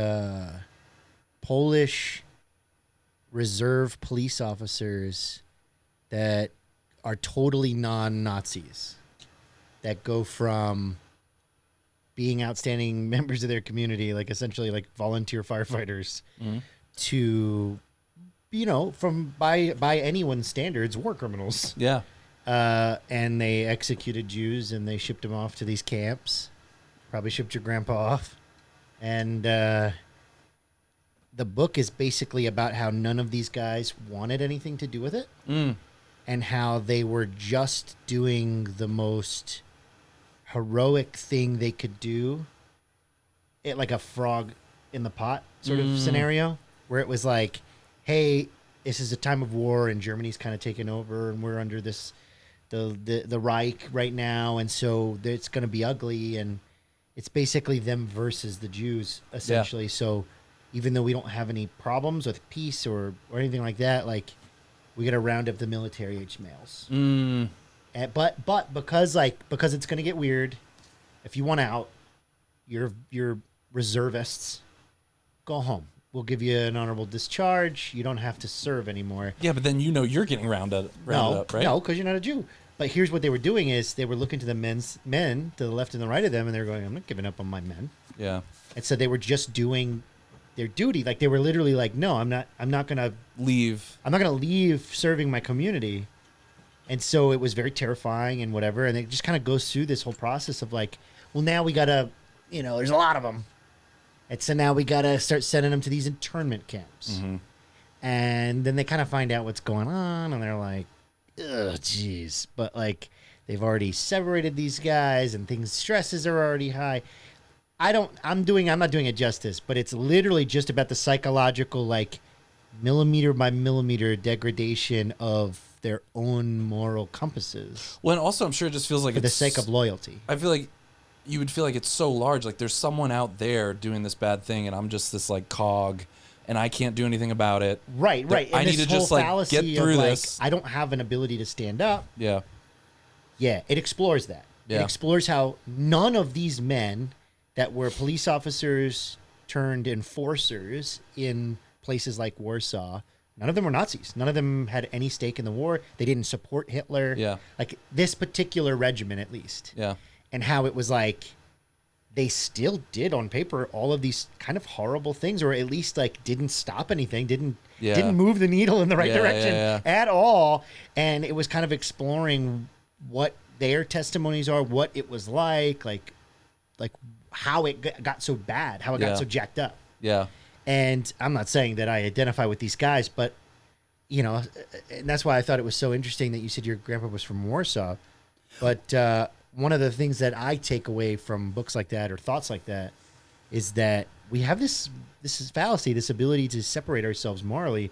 Speaker 5: Polish reserve police officers that are totally non-Nazis, that go from being outstanding members of their community, like essentially like volunteer firefighters, to, you know, from by anyone's standards, war criminals.
Speaker 1: Yeah.
Speaker 5: And they executed Jews and they shipped them off to these camps. Probably shipped your grandpa off. And the book is basically about how none of these guys wanted anything to do with it. And how they were just doing the most heroic thing they could do. It like a frog in the pot sort of scenario, where it was like, hey, this is a time of war and Germany's kind of taken over and we're under this the Reich right now, and so it's going to be ugly, and it's basically them versus the Jews essentially. Yeah. So even though we don't have any problems with peace or anything like that, like, we got to round up the military age males. And, but because it's going to get weird, if you want out, you're reservists, go home. We'll give you an honorable discharge. You don't have to serve anymore.
Speaker 1: Yeah, but then you're getting rounded up, right?
Speaker 5: No, because you're not a Jew. But here's what they were doing is they were looking to the men to the left and the right of them, and they were going, I'm not giving up on my men.
Speaker 1: Yeah.
Speaker 5: And so they were just doing their duty. Like, they were literally like, no, I'm not gonna
Speaker 1: leave.
Speaker 5: I'm not gonna leave serving my community. And so it was very terrifying and whatever. And it just kind of goes through this whole process of like, well, now we gotta, there's a lot of them. And so now we got to start sending them to these internment camps. And then they kind of find out what's going on, and they're like, ugh, geez. But, like, they've already separated these guys, and stresses are already high. I'm not doing it justice, but it's literally just about the psychological, like, millimeter by millimeter degradation of their own moral compasses.
Speaker 1: Well, and also I'm sure it just feels like
Speaker 5: for the sake of loyalty.
Speaker 1: I feel like you would feel like it's so large, like there's someone out there doing this bad thing, and I'm just this like cog, and I can't do anything about it.
Speaker 5: Right.
Speaker 1: I
Speaker 5: And
Speaker 1: need
Speaker 5: this
Speaker 1: to just
Speaker 5: whole
Speaker 1: like
Speaker 5: fallacy
Speaker 1: get through
Speaker 5: of, like,
Speaker 1: this.
Speaker 5: I don't have an ability to stand up.
Speaker 1: Yeah.
Speaker 5: Yeah, it explores that.
Speaker 1: Yeah.
Speaker 5: It explores how none of these men that were police officers turned enforcers in places like Warsaw, none of them were Nazis. None of them had any stake in the war. They didn't support Hitler.
Speaker 1: Yeah.
Speaker 5: Like, this particular regiment, at least.
Speaker 1: Yeah.
Speaker 5: And how it was like, they still did on paper all of these kind of horrible things, or at least like didn't stop anything, didn't move the needle in the right direction at all. And it was kind of exploring what their testimonies are, what it was like how it got so bad, how it got so jacked up.
Speaker 1: Yeah.
Speaker 5: And I'm not saying that I identify with these guys, but, and that's why I thought it was so interesting that you said your grandpa was from Warsaw. But one of the things that I take away from books like that or thoughts like that is that we have this is fallacy, this ability to separate ourselves morally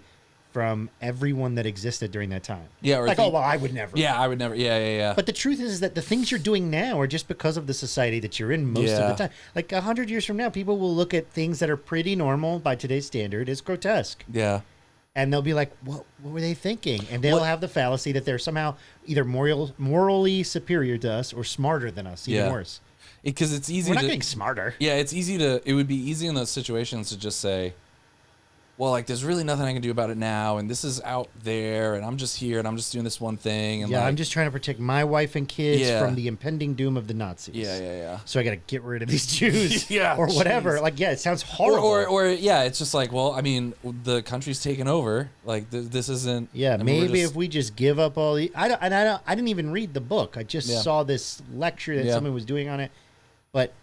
Speaker 5: from everyone that existed during that time.
Speaker 1: Yeah, or
Speaker 5: like, oh, well, I would never.
Speaker 1: Yeah, I would never. Yeah.
Speaker 5: But the truth is that the things you're doing now are just because of the society that you're in most of the time. Like 100 years from now, people will look at things that are pretty normal by today's standard as grotesque.
Speaker 1: Yeah.
Speaker 5: And they'll be like, what were they thinking? And they'll have the fallacy that they're somehow either morally superior to us or smarter than us, even worse.
Speaker 1: Because it's easy
Speaker 5: We're
Speaker 1: to...
Speaker 5: not getting smarter.
Speaker 1: Yeah, it's easy to... It would be easy in those situations to just say, well, like, there's really nothing I can do about it now, and this is out there, and I'm just here, and I'm just doing this one thing. And
Speaker 5: yeah,
Speaker 1: like,
Speaker 5: I'm just trying to protect my wife and kids from the impending doom of the Nazis.
Speaker 1: Yeah.
Speaker 5: So I got to get rid of these Jews.
Speaker 1: or
Speaker 5: whatever.
Speaker 1: Geez.
Speaker 5: Like, it sounds horrible.
Speaker 1: Or it's just like, well, I mean, the country's taken over. Like, this isn't...
Speaker 5: Yeah, maybe if we just give up all the... I didn't even read the book. I just saw this lecture that someone was doing on it. But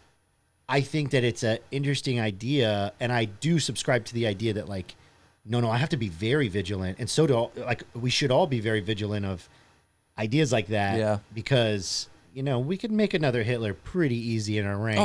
Speaker 5: I think that it's an interesting idea, and I do subscribe to the idea that, like, no, I have to be very vigilant, and so do we should all be very vigilant of ideas like that. Yeah, because we could make another Hitler pretty easy in our ranks.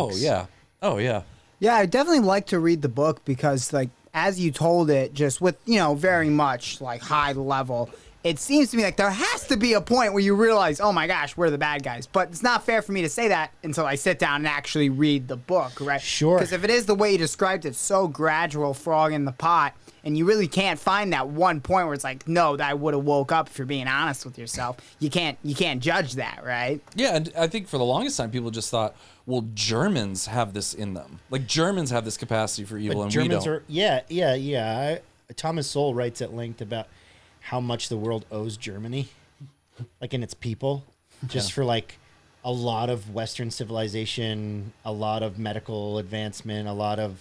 Speaker 1: Oh yeah.
Speaker 3: Yeah, I definitely like to read the book because, like, as you told it, just with very much like high level. It seems to me like there has to be a point where you realize, oh my gosh, we're the bad guys. But it's not fair for me to say that until I sit down and actually read the book, right?
Speaker 5: Sure.
Speaker 3: Because if it is the way you described it, so gradual, frog in the pot, and you really can't find that one point where it's like, no, that I would have woke up if you're being honest with yourself. You can't judge that, right?
Speaker 1: Yeah, and I think for the longest time, people just thought, well, Germans have this in them. Like, Germans have this capacity for evil, and
Speaker 5: Germans
Speaker 1: we don't.
Speaker 5: Yeah. Thomas Sowell writes at length about how much the world owes Germany, like in its people, just for like a lot of Western civilization, a lot of medical advancement, a lot of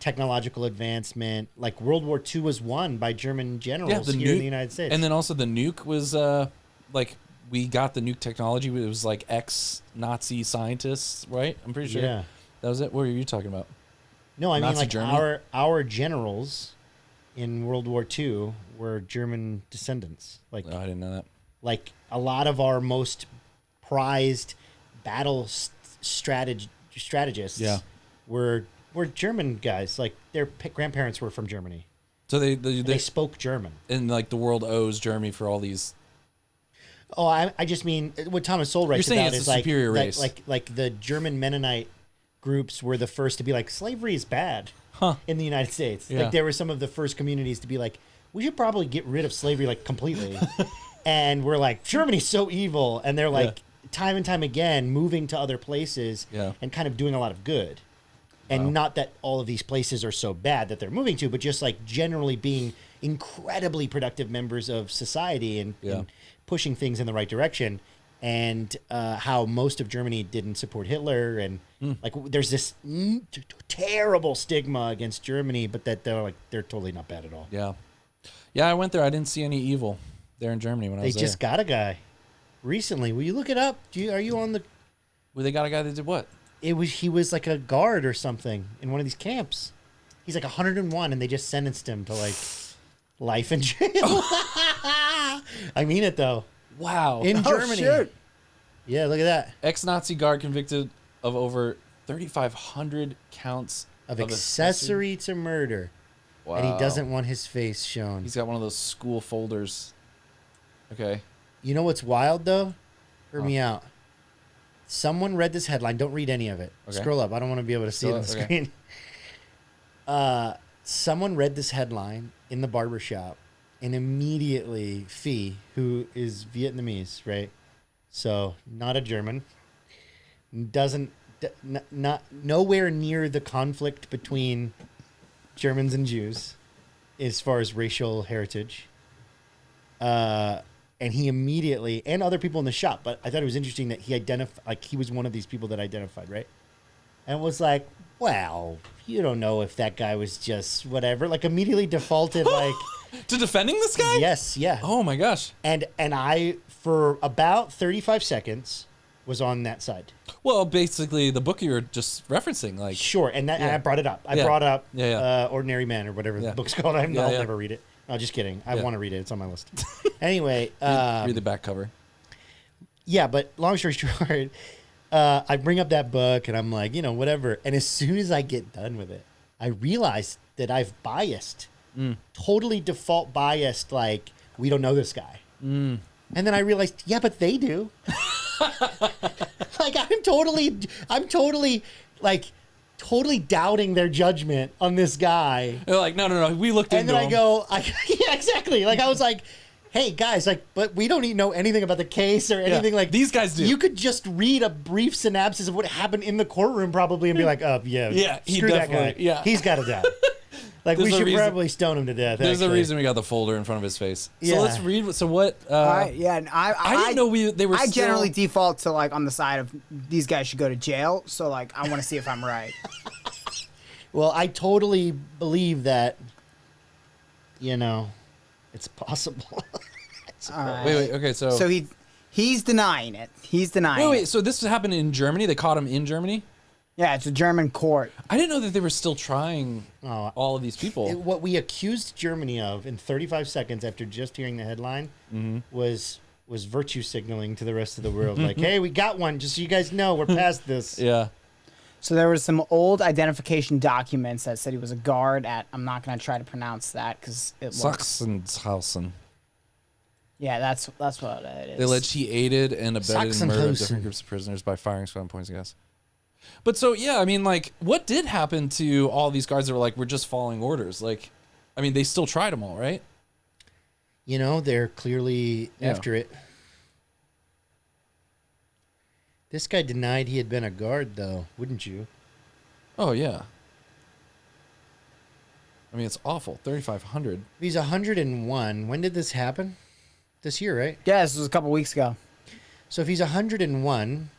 Speaker 5: technological advancement. Like World War II was won by German generals here in the United States.
Speaker 1: And then also the nuke was like, we got the nuke technology. It was like ex-Nazi scientists, right? I'm pretty sure.
Speaker 5: Yeah.
Speaker 1: That was it? What were you talking about?
Speaker 5: No, I mean
Speaker 1: Nazi
Speaker 5: like
Speaker 1: Germany?
Speaker 5: our generals in World War II were German descendants. Like,
Speaker 1: I didn't know that.
Speaker 5: Like a lot of our most prized battle strategists were German guys. Like their grandparents were from Germany.
Speaker 1: So they
Speaker 5: spoke German.
Speaker 1: And like the world owes Germany for all these.
Speaker 5: Oh, I just mean what Thomas Sowell writes about is like
Speaker 1: superior race.
Speaker 5: Like the German Mennonite groups were the first to be like slavery is bad in the United States.
Speaker 1: Yeah.
Speaker 5: Like they were some of the first communities to be like, we should probably get rid of slavery like completely. And we're like, Germany's so evil, and they're like time and time again moving to other places and kind of doing a lot of good. And not that all of these places are so bad that they're moving to, but just like generally being incredibly productive members of society and pushing things in the right direction. And how most of Germany didn't support Hitler, and like there's this terrible stigma against Germany, but that they're totally not bad at all.
Speaker 1: Yeah, I went there. I didn't see any evil there in Germany when I was there.
Speaker 5: They just got a guy recently. Will you look it up? Are you on the?
Speaker 1: Well, they got a guy that did what?
Speaker 5: He was like a guard or something in one of these camps. He's like 101, and they just sentenced him to like life in jail. I mean it though.
Speaker 1: Wow.
Speaker 5: In Germany.
Speaker 3: Shit.
Speaker 5: Yeah, look at that.
Speaker 1: Ex-Nazi guard convicted of over 3,500 counts
Speaker 5: of accessory to murder.
Speaker 1: Wow.
Speaker 5: And he doesn't want his face shown.
Speaker 1: He's got one of those school folders. Okay.
Speaker 5: You know what's wild, though? Hear me out. Someone read this headline. Don't read any of it. Okay. Scroll up. I don't want to be able to see it on the screen. Someone read this headline in the barbershop, and immediately Phi, who is Vietnamese, right? So not a German, not nowhere near the conflict between Germans and Jews as far as racial heritage. And he immediately, and other people in the shop, but I thought it was interesting that he identified, like he was one of these people that identified, right? And was like, well, you don't know if that guy was just whatever, like immediately defaulted like
Speaker 1: to defending this guy?
Speaker 5: Yes, yeah.
Speaker 1: Oh my gosh.
Speaker 5: And I, for about 35 seconds, was on that side.
Speaker 1: Well, basically the book you were just referencing, like
Speaker 5: sure, and that and I brought it up. I brought up Ordinary Man or whatever the book's called. I'll never read it. No, just kidding. I want to read it. It's on my list. Anyway.
Speaker 1: Read the back cover.
Speaker 5: Yeah, but long story short, I bring up that book and I'm like, whatever. And as soon as I get done with it, I realize that I've biased, totally default biased, like, we don't know this guy. And then I realized, yeah, but they do. Like, I'm totally doubting their judgment on this guy.
Speaker 1: They're like, no, we looked into him.
Speaker 5: And then yeah, exactly. Like, I was like, hey, guys, like, but we don't even know anything about the case or anything. Like,
Speaker 1: these guys do.
Speaker 5: You could just read a brief synopsis of what happened in the courtroom probably and be like, oh, yeah, screw that guy.
Speaker 1: Yeah.
Speaker 5: He's got to die. Like, we should probably stone him to death.
Speaker 1: There's
Speaker 5: actually.
Speaker 1: a reason we got the folder in front of his face.
Speaker 5: Yeah.
Speaker 1: So let's read. So what?
Speaker 3: I
Speaker 1: didn't know they were.
Speaker 3: I
Speaker 1: still...
Speaker 3: generally default to like on the side of these guys should go to jail. So like I want to see if I'm right.
Speaker 5: Well, I totally believe that, it's possible.
Speaker 1: Wait. Okay, so
Speaker 3: he's denying it. He's denying.
Speaker 1: Wait. So this happened in Germany. They caught him in Germany.
Speaker 3: Yeah, it's a German court.
Speaker 1: I didn't know that they were still trying all of these people.
Speaker 5: What we accused Germany of in 35 seconds after just hearing the headline was virtue signaling to the rest of the world. Like, hey, we got one. Just so you guys know, we're past this.
Speaker 1: Yeah.
Speaker 3: So there was some old identification documents that said he was a guard at. I'm not going to try to pronounce that because it looks.
Speaker 1: Sachsenhausen.
Speaker 3: Yeah, that's what it is.
Speaker 1: They alleged he aided and abetted the murder of different groups of prisoners by firing 7 points of gas. But so, yeah, I mean, like, what did happen to all these guards that were like, we're just following orders? Like, I mean, they still tried them all, right?
Speaker 5: They're clearly after it. This guy denied he had been a guard, though, wouldn't you?
Speaker 1: Oh, yeah. I mean, it's awful. 3,500.
Speaker 5: He's 101. When did this happen? This year, right?
Speaker 3: Yeah, this was a couple weeks ago.
Speaker 5: So if he's 101,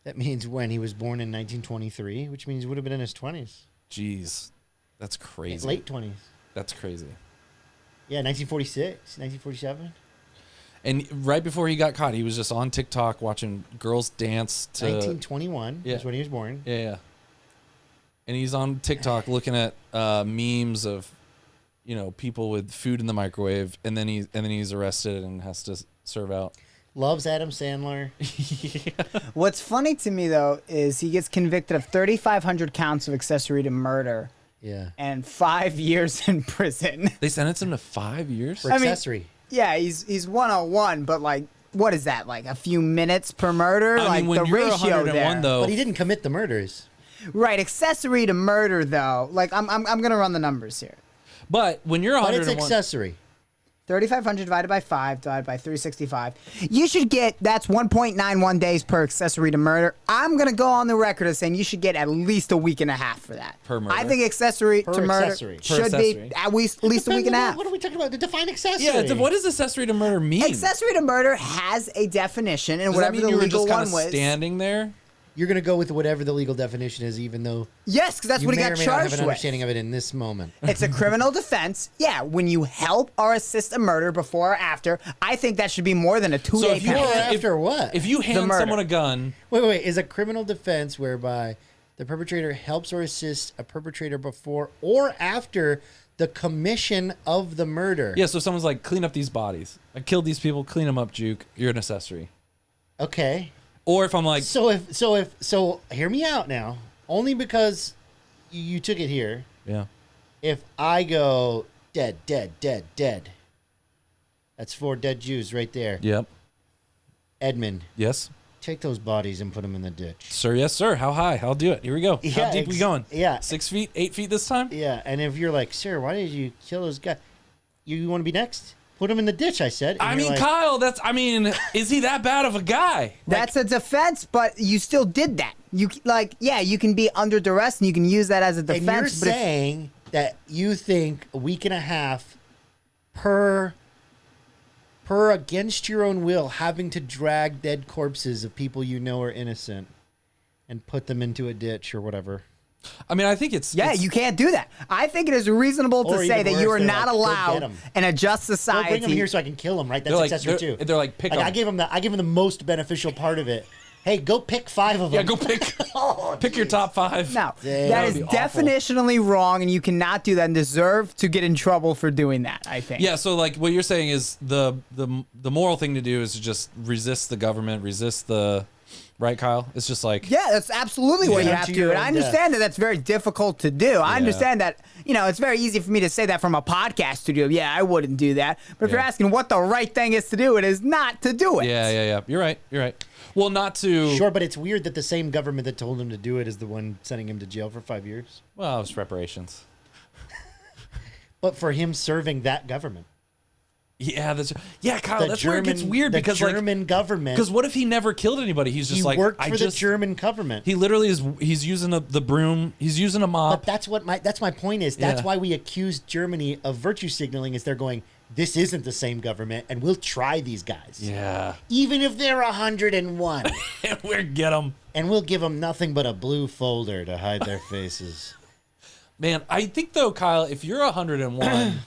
Speaker 5: that means when he was born in 1923, which means he would have been in his 20s.
Speaker 1: Jeez. That's crazy.
Speaker 5: Late 20s.
Speaker 1: That's crazy.
Speaker 5: Yeah, 1946, 1947.
Speaker 1: And right before he got caught, he was just on TikTok watching girls dance to...
Speaker 5: 1921 is when he was born.
Speaker 1: Yeah. And he's on TikTok looking at memes of, people with food in the microwave, and then he's arrested and has to serve out.
Speaker 5: Loves Adam Sandler.
Speaker 3: What's funny to me though is he gets convicted of 3,500 counts of accessory to murder.
Speaker 5: Yeah.
Speaker 3: And 5 years in prison.
Speaker 1: They sentenced him to 5 years
Speaker 5: for accessory.
Speaker 3: Yeah, he's 101, but like, what is that? Like a few minutes per murder?
Speaker 1: I mean, when
Speaker 3: the
Speaker 1: you're
Speaker 3: ratio
Speaker 1: 101,
Speaker 3: there.
Speaker 1: though.
Speaker 5: But he didn't commit the murders.
Speaker 3: Right, accessory to murder though. Like I'm gonna run the numbers here.
Speaker 1: But when you're 101,
Speaker 5: but it's accessory.
Speaker 3: 3,500 divided by 5 divided by 365. You should get, that's 1.91 days per accessory to murder. I'm going to go on the record as saying you should get at least a week and a half for that.
Speaker 1: Per murder?
Speaker 3: I think accessory to murder should be at least a week and a half.
Speaker 5: What are we talking about? Define accessory.
Speaker 1: Yeah, what does accessory to murder mean?
Speaker 3: Accessory to murder has a definition, and
Speaker 1: does
Speaker 3: whatever
Speaker 1: that mean
Speaker 3: the
Speaker 1: you were
Speaker 3: legal
Speaker 1: just
Speaker 3: one
Speaker 1: kind
Speaker 3: was.
Speaker 1: of standing there?
Speaker 5: You're going to go with whatever the legal definition is, even though
Speaker 3: yes, because that's what he got
Speaker 5: you may or may not
Speaker 3: charged
Speaker 5: have an
Speaker 3: with.
Speaker 5: understanding of it in this moment.
Speaker 3: It's a criminal defense. Yeah, when you help or assist a murder before or after, I think that should be more than a 2-day penalty.
Speaker 5: After what?
Speaker 1: If you hand someone a gun...
Speaker 5: Wait. Is a criminal defense whereby the perpetrator helps or assists a perpetrator before or after the commission of the murder?
Speaker 1: Yeah, so if someone's like, clean up these bodies. I killed these people, clean them up, Juke. You're an accessory.
Speaker 5: Okay.
Speaker 1: Or if I'm like...
Speaker 5: So hear me out now. Only because you took it here.
Speaker 1: Yeah.
Speaker 5: If I go dead, that's 4 dead Jews right there.
Speaker 1: Yep.
Speaker 5: Edmund.
Speaker 1: Yes.
Speaker 5: Take those bodies and put them in the ditch.
Speaker 1: Sir, yes, sir. How high? I'll do it. Here we go. How deep we going?
Speaker 5: Yeah.
Speaker 1: 6 feet? 8 feet this time?
Speaker 5: Yeah, and if you're like, sir, why did you kill those guys? You want to be next? Put him in the ditch, I said.
Speaker 1: I mean, like, Kyle, is he that bad of a guy?
Speaker 3: That's a defense, but you still did that. You you can be under duress and you can use that as a defense.
Speaker 5: And you're saying that you think a week and a half per against your own will having to drag dead corpses of people you know are innocent and put them into a ditch or whatever.
Speaker 1: I mean, I think it's...
Speaker 3: you can't do that. I think it is reasonable to say that you are not allowed in a just society.
Speaker 5: Bring them here so I can kill them, right? That's accessory too.
Speaker 1: They're like, pick them.
Speaker 5: I gave him the most beneficial part of it. Hey, go pick 5 of them.
Speaker 1: Yeah, go pick your top 5.
Speaker 3: No, that is definitionally wrong, and you cannot do that and deserve to get in trouble for doing that, I think.
Speaker 1: Yeah, so like what you're saying is the moral thing to do is to just resist the government, resist the right, Kyle? It's just like
Speaker 3: Yeah, that's absolutely what you have to do. And I understand that that's very difficult to do. I understand that, it's very easy for me to say that from a podcast studio. Yeah, I wouldn't do that. But if you're asking what the right thing is to do, it is not to do it.
Speaker 1: Yeah. You're right. Well, not to...
Speaker 5: Sure, but it's weird that the same government that told him to do it is the one sending him to jail for 5 years.
Speaker 1: Well, it's reparations.
Speaker 5: But for him serving that government.
Speaker 1: Yeah, Kyle, that's where it gets weird because
Speaker 5: the German government.
Speaker 1: Because what if he never killed anybody? He's just
Speaker 5: he worked for the German government.
Speaker 1: He literally is. He's using the broom. He's using a mop.
Speaker 5: But that's my point is. That's why we accuse Germany of virtue signaling. Is they're going, this isn't the same government, and we'll try these guys.
Speaker 1: Yeah.
Speaker 5: Even if they're 101,
Speaker 1: and we'll get them,
Speaker 5: and we'll give them nothing but a blue folder to hide their faces.
Speaker 1: Man, I think though, Kyle, if you're 101.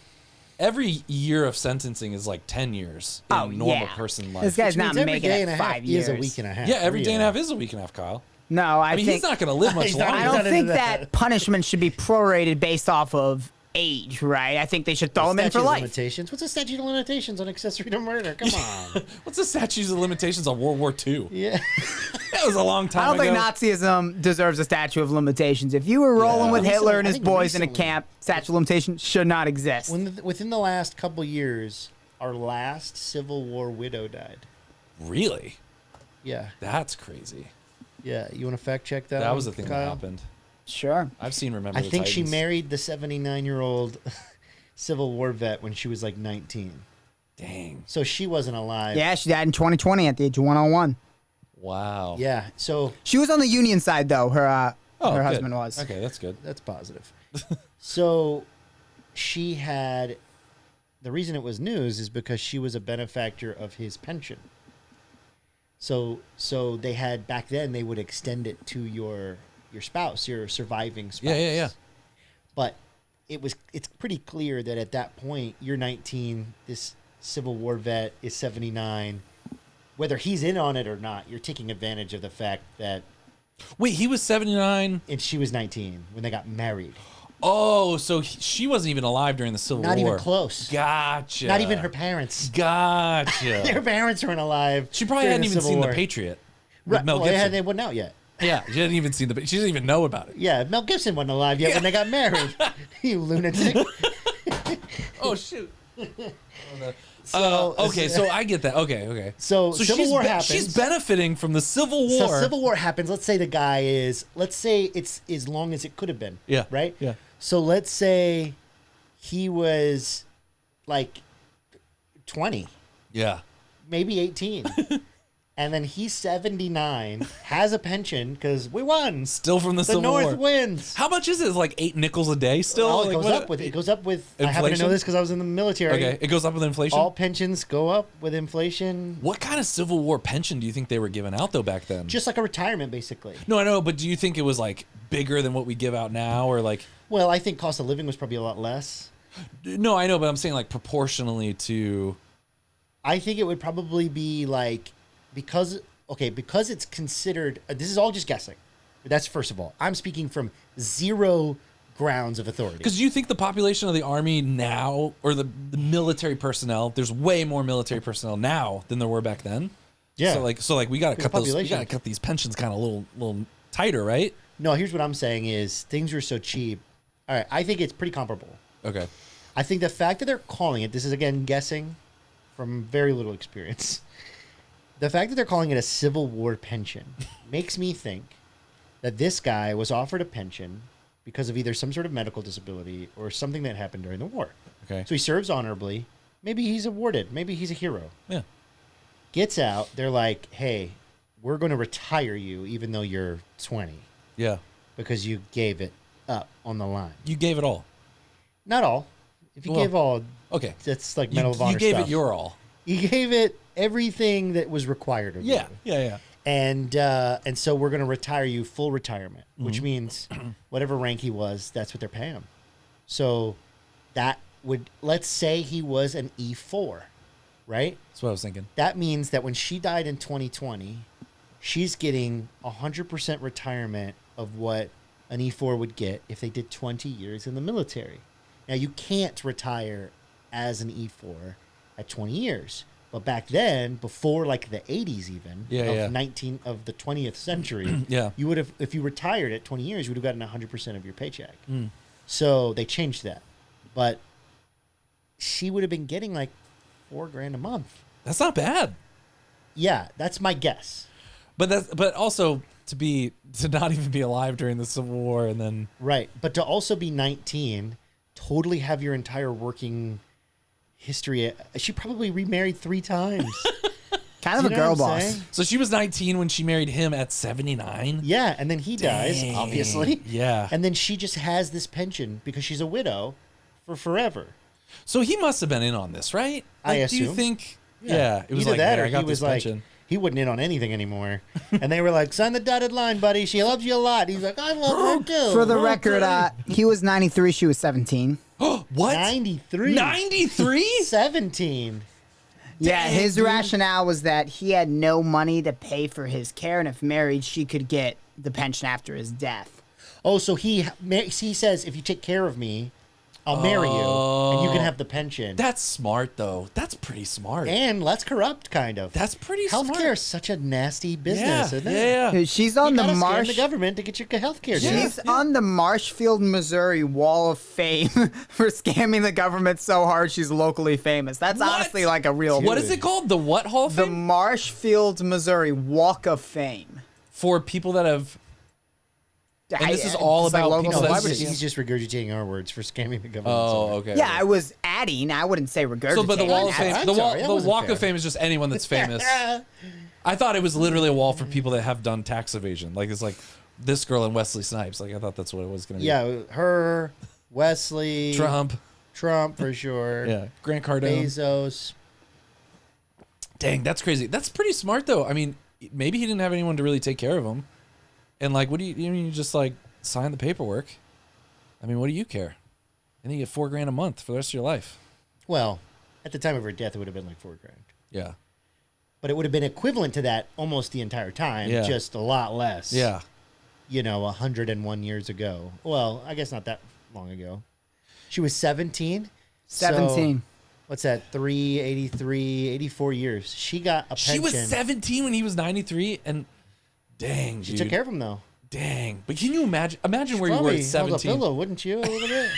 Speaker 1: Every year of sentencing is like 10 years in normal person life.
Speaker 3: This guy's not making it 5 years.
Speaker 5: Is a week and a half.
Speaker 1: Yeah, every day and a half is a week and a half, Kyle.
Speaker 3: No, I
Speaker 1: mean,
Speaker 3: think
Speaker 1: he's not going to live much longer.
Speaker 3: I don't think that punishment should be prorated based off of age, right? I think they should throw him in for life.
Speaker 5: Limitations. What's the statute of limitations on accessory to murder? Come on.
Speaker 1: What's the statute of limitations on World War II?
Speaker 5: Yeah.
Speaker 1: That was a long time ago.
Speaker 3: I don't think Nazism deserves a statute of limitations. If you were rolling with Hitler and his boys in a camp, statute of limitations should not exist.
Speaker 5: Within the last couple years, our last Civil War widow died.
Speaker 1: Really?
Speaker 5: Yeah.
Speaker 1: That's crazy.
Speaker 5: Yeah. You want to fact check that?
Speaker 1: That was the thing
Speaker 5: Kyle?
Speaker 1: that happened.
Speaker 3: Sure.
Speaker 1: I've seen Remember
Speaker 5: I
Speaker 1: the
Speaker 5: think
Speaker 1: Titans.
Speaker 5: she married the 79-year-old Civil War vet when she was like 19.
Speaker 1: Dang.
Speaker 5: So she wasn't alive.
Speaker 3: Yeah, she died in 2020 at the age of 101.
Speaker 1: Wow.
Speaker 5: Yeah. So
Speaker 3: She was on the Union side, though. Her
Speaker 1: good.
Speaker 3: husband was.
Speaker 1: Okay, that's good.
Speaker 5: that's positive. So she had, the reason it was news is because she was a benefactor of his pension. So they had, back then they would extend it to your spouse, your surviving spouse.
Speaker 1: Yeah.
Speaker 5: But it's pretty clear that at that point you're 19, this Civil War vet is 79. Whether he's in on it or not, you're taking advantage of the fact that
Speaker 1: Wait, he was 79?
Speaker 5: and she was 19 when they got married.
Speaker 1: Oh, so she wasn't even alive during the Civil War.
Speaker 5: Not even close.
Speaker 1: Gotcha.
Speaker 5: Not even her parents.
Speaker 1: Gotcha.
Speaker 5: Their parents weren't alive.
Speaker 1: She probably
Speaker 5: during
Speaker 1: hadn't
Speaker 5: the
Speaker 1: even
Speaker 5: Civil
Speaker 1: seen
Speaker 5: War.
Speaker 1: The Patriot. With
Speaker 5: Right.
Speaker 1: Mel
Speaker 5: Well,
Speaker 1: Gibson.
Speaker 5: they wasn't out yet.
Speaker 1: Yeah, she hadn't even seen the. She didn't even know about it.
Speaker 5: Yeah, Mel Gibson wasn't alive yet when they got married. You lunatic.
Speaker 1: Oh shoot.
Speaker 5: So,
Speaker 1: Okay, so I get that. Okay.
Speaker 5: So Civil War happens.
Speaker 1: She's benefiting from the Civil War.
Speaker 5: So Civil War happens. Let's say the guy is. Let's say it's as long as it could have been.
Speaker 1: Yeah.
Speaker 5: Right.
Speaker 1: Yeah.
Speaker 5: So let's say he was like 20,
Speaker 1: Yeah.
Speaker 5: maybe 18, and then he's 79, has a pension because we won.
Speaker 1: Still from the Civil
Speaker 5: North
Speaker 1: War.
Speaker 5: wins.
Speaker 1: How much is it? Like 8 nickels a day still?
Speaker 5: Oh,
Speaker 1: Like,
Speaker 5: it goes
Speaker 1: what-
Speaker 5: up with. It goes up with. I happen to
Speaker 1: Inflation?
Speaker 5: know this because I was in the military.
Speaker 1: Okay, it goes up with inflation.
Speaker 5: All pensions go up with inflation.
Speaker 1: What kind of Civil War pension do you think they were giving out though back then?
Speaker 5: Just like a retirement, basically.
Speaker 1: No, I know, but do you think it was like bigger than what we give out now, or like?
Speaker 5: Well, I think cost of living was probably a lot less.
Speaker 1: No, I know, but I'm saying like proportionally to.
Speaker 5: I think it would probably be like because it's considered. This is all just guessing. That's first of all. I'm speaking from zero grounds of authority.
Speaker 1: Because you think the population of the army now, or the military personnel, there's way more military personnel now than there were back then.
Speaker 5: Yeah.
Speaker 1: So like we gotta cut those. We
Speaker 5: population.
Speaker 1: gotta cut these pensions kind of a little tighter, right?
Speaker 5: No, here's what I'm saying is things are so cheap. All right, I think it's pretty comparable.
Speaker 1: Okay.
Speaker 5: I think the fact that they're calling it, this is again guessing from very little experience. The fact that they're calling it a Civil War pension makes me think that this guy was offered a pension because of either some sort of medical disability or something that happened during the war.
Speaker 1: Okay.
Speaker 5: So he serves honorably. Maybe he's awarded. Maybe he's a hero.
Speaker 1: Yeah.
Speaker 5: Gets out. They're like, hey, we're going to retire you even though you're 20
Speaker 1: Yeah.
Speaker 5: because you gave it up on the line.
Speaker 1: You gave it all.
Speaker 5: Not all. If you
Speaker 1: Well,
Speaker 5: gave all,
Speaker 1: Okay.
Speaker 5: that's like Medal of Honor
Speaker 1: You gave
Speaker 5: stuff.
Speaker 1: it your all.
Speaker 5: You gave it everything that was required of you.
Speaker 1: Yeah.
Speaker 5: And so we're going to retire you full retirement, which
Speaker 1: Mm-hmm.
Speaker 5: means whatever rank he was, that's what they're paying him. So that would, let's say he was an E4, right?
Speaker 1: That's what I was thinking.
Speaker 5: That means that when she died in 2020, she's getting 100% retirement of what an E4 would get if they did 20 years in the military. Now, you can't retire as an E4 at 20 years, But back then, before like the 80s even,
Speaker 1: Yeah,
Speaker 5: of the 20th century,
Speaker 1: Yeah.
Speaker 5: you would have, if you retired at 20 years, you would have gotten 100% of your paycheck.
Speaker 1: Mm.
Speaker 5: So they changed that. But she would have been getting like $4,000 a month.
Speaker 1: That's not bad.
Speaker 5: Yeah, that's my guess.
Speaker 1: But also to not even be alive during the Civil War and then
Speaker 5: Right. But to also be 19, totally have your entire working history. She probably remarried 3 times.
Speaker 3: Kind of
Speaker 5: You
Speaker 3: a
Speaker 5: know
Speaker 3: girl
Speaker 5: what I'm
Speaker 3: boss.
Speaker 5: saying?
Speaker 1: so she was 19 when she married him at 79.
Speaker 5: Yeah, and then he dies,
Speaker 1: Dang.
Speaker 5: obviously.
Speaker 1: Yeah.
Speaker 5: And then she just has this pension because she's a widow for forever.
Speaker 1: So he must have been in on this, right?
Speaker 5: I
Speaker 1: Do you
Speaker 5: assume.
Speaker 1: think? Yeah. It was
Speaker 5: Either
Speaker 1: like,
Speaker 5: that
Speaker 1: "Hey,
Speaker 5: or
Speaker 1: I got
Speaker 5: he was
Speaker 1: this
Speaker 5: like,
Speaker 1: pension."
Speaker 5: he wasn't in on anything anymore. And they were like, sign the dotted line, buddy. She loves you a lot. He's like, I love her too.
Speaker 3: For the record, he was 93, she was 17.
Speaker 1: What?
Speaker 5: 93.
Speaker 1: 93?
Speaker 5: 17.
Speaker 3: Yeah,
Speaker 1: Dang,
Speaker 3: his
Speaker 1: dude.
Speaker 3: rationale was that he had no money to pay for his care, and if married, she could get the pension after his death.
Speaker 5: Oh, so he says, if you take care of me, I'll marry you, and you can have the pension.
Speaker 1: That's smart, though. That's pretty smart.
Speaker 5: And less corrupt, kind of.
Speaker 1: That's pretty smart.
Speaker 5: Healthcare is such a nasty business, isn't it?
Speaker 1: Yeah.
Speaker 3: She's on
Speaker 5: You
Speaker 3: the
Speaker 5: gotta scam
Speaker 3: Marsh.
Speaker 5: the government to get your healthcare.
Speaker 3: She's on the Marshfield, Missouri Wall of Fame for scamming the government so hard she's locally famous. That's
Speaker 1: What?
Speaker 3: honestly like a real.
Speaker 1: What is it called? The what Hall of
Speaker 3: The
Speaker 1: Fame?
Speaker 3: Marshfield, Missouri Walk of Fame.
Speaker 1: For people that have. And this is
Speaker 3: It's
Speaker 1: all
Speaker 3: like
Speaker 1: about
Speaker 3: local
Speaker 1: people
Speaker 5: No,
Speaker 1: that
Speaker 3: celebrities.
Speaker 5: he's just regurgitating our words for scamming the government.
Speaker 1: Oh,
Speaker 5: Sorry.
Speaker 1: okay.
Speaker 3: Yeah,
Speaker 1: okay.
Speaker 3: I was adding. I wouldn't say regurgitating.
Speaker 1: So, but the Wall of Fame,
Speaker 5: I'm
Speaker 1: the
Speaker 5: sorry, that wasn't
Speaker 1: Walk
Speaker 5: fair.
Speaker 1: of Fame is just anyone that's famous. I thought it was literally a wall for people that have done tax evasion. Like it's like this girl and Wesley Snipes. Like I thought that's what it was going to be.
Speaker 5: Yeah, her, Wesley,
Speaker 1: Trump.
Speaker 5: for sure.
Speaker 1: Yeah. Grant Cardone.
Speaker 5: Bezos.
Speaker 1: Dang, that's crazy. That's pretty smart though. I mean, maybe he didn't have anyone to really take care of him. And like, what do you mean? You just like sign the paperwork. I mean, what do you care? And you get $4,000 a month for the rest of your life.
Speaker 5: Well, at the time of her death, it would have been like $4,000.
Speaker 1: Yeah.
Speaker 5: But it would have been equivalent to that almost the entire time,
Speaker 1: Yeah.
Speaker 5: just a lot less.
Speaker 1: Yeah.
Speaker 5: 101 years ago. Well, I guess not that long ago. She was 17.
Speaker 3: 17.
Speaker 5: So, what's that? 84 years. She got a pension.
Speaker 1: She was 17 when he was 93, and dang,
Speaker 5: She
Speaker 1: dude.
Speaker 5: took care of him, though.
Speaker 1: Dang. But can you imagine where you were
Speaker 5: Probably
Speaker 1: at
Speaker 5: held a
Speaker 1: 17?
Speaker 5: pillow, wouldn't you, a little bit?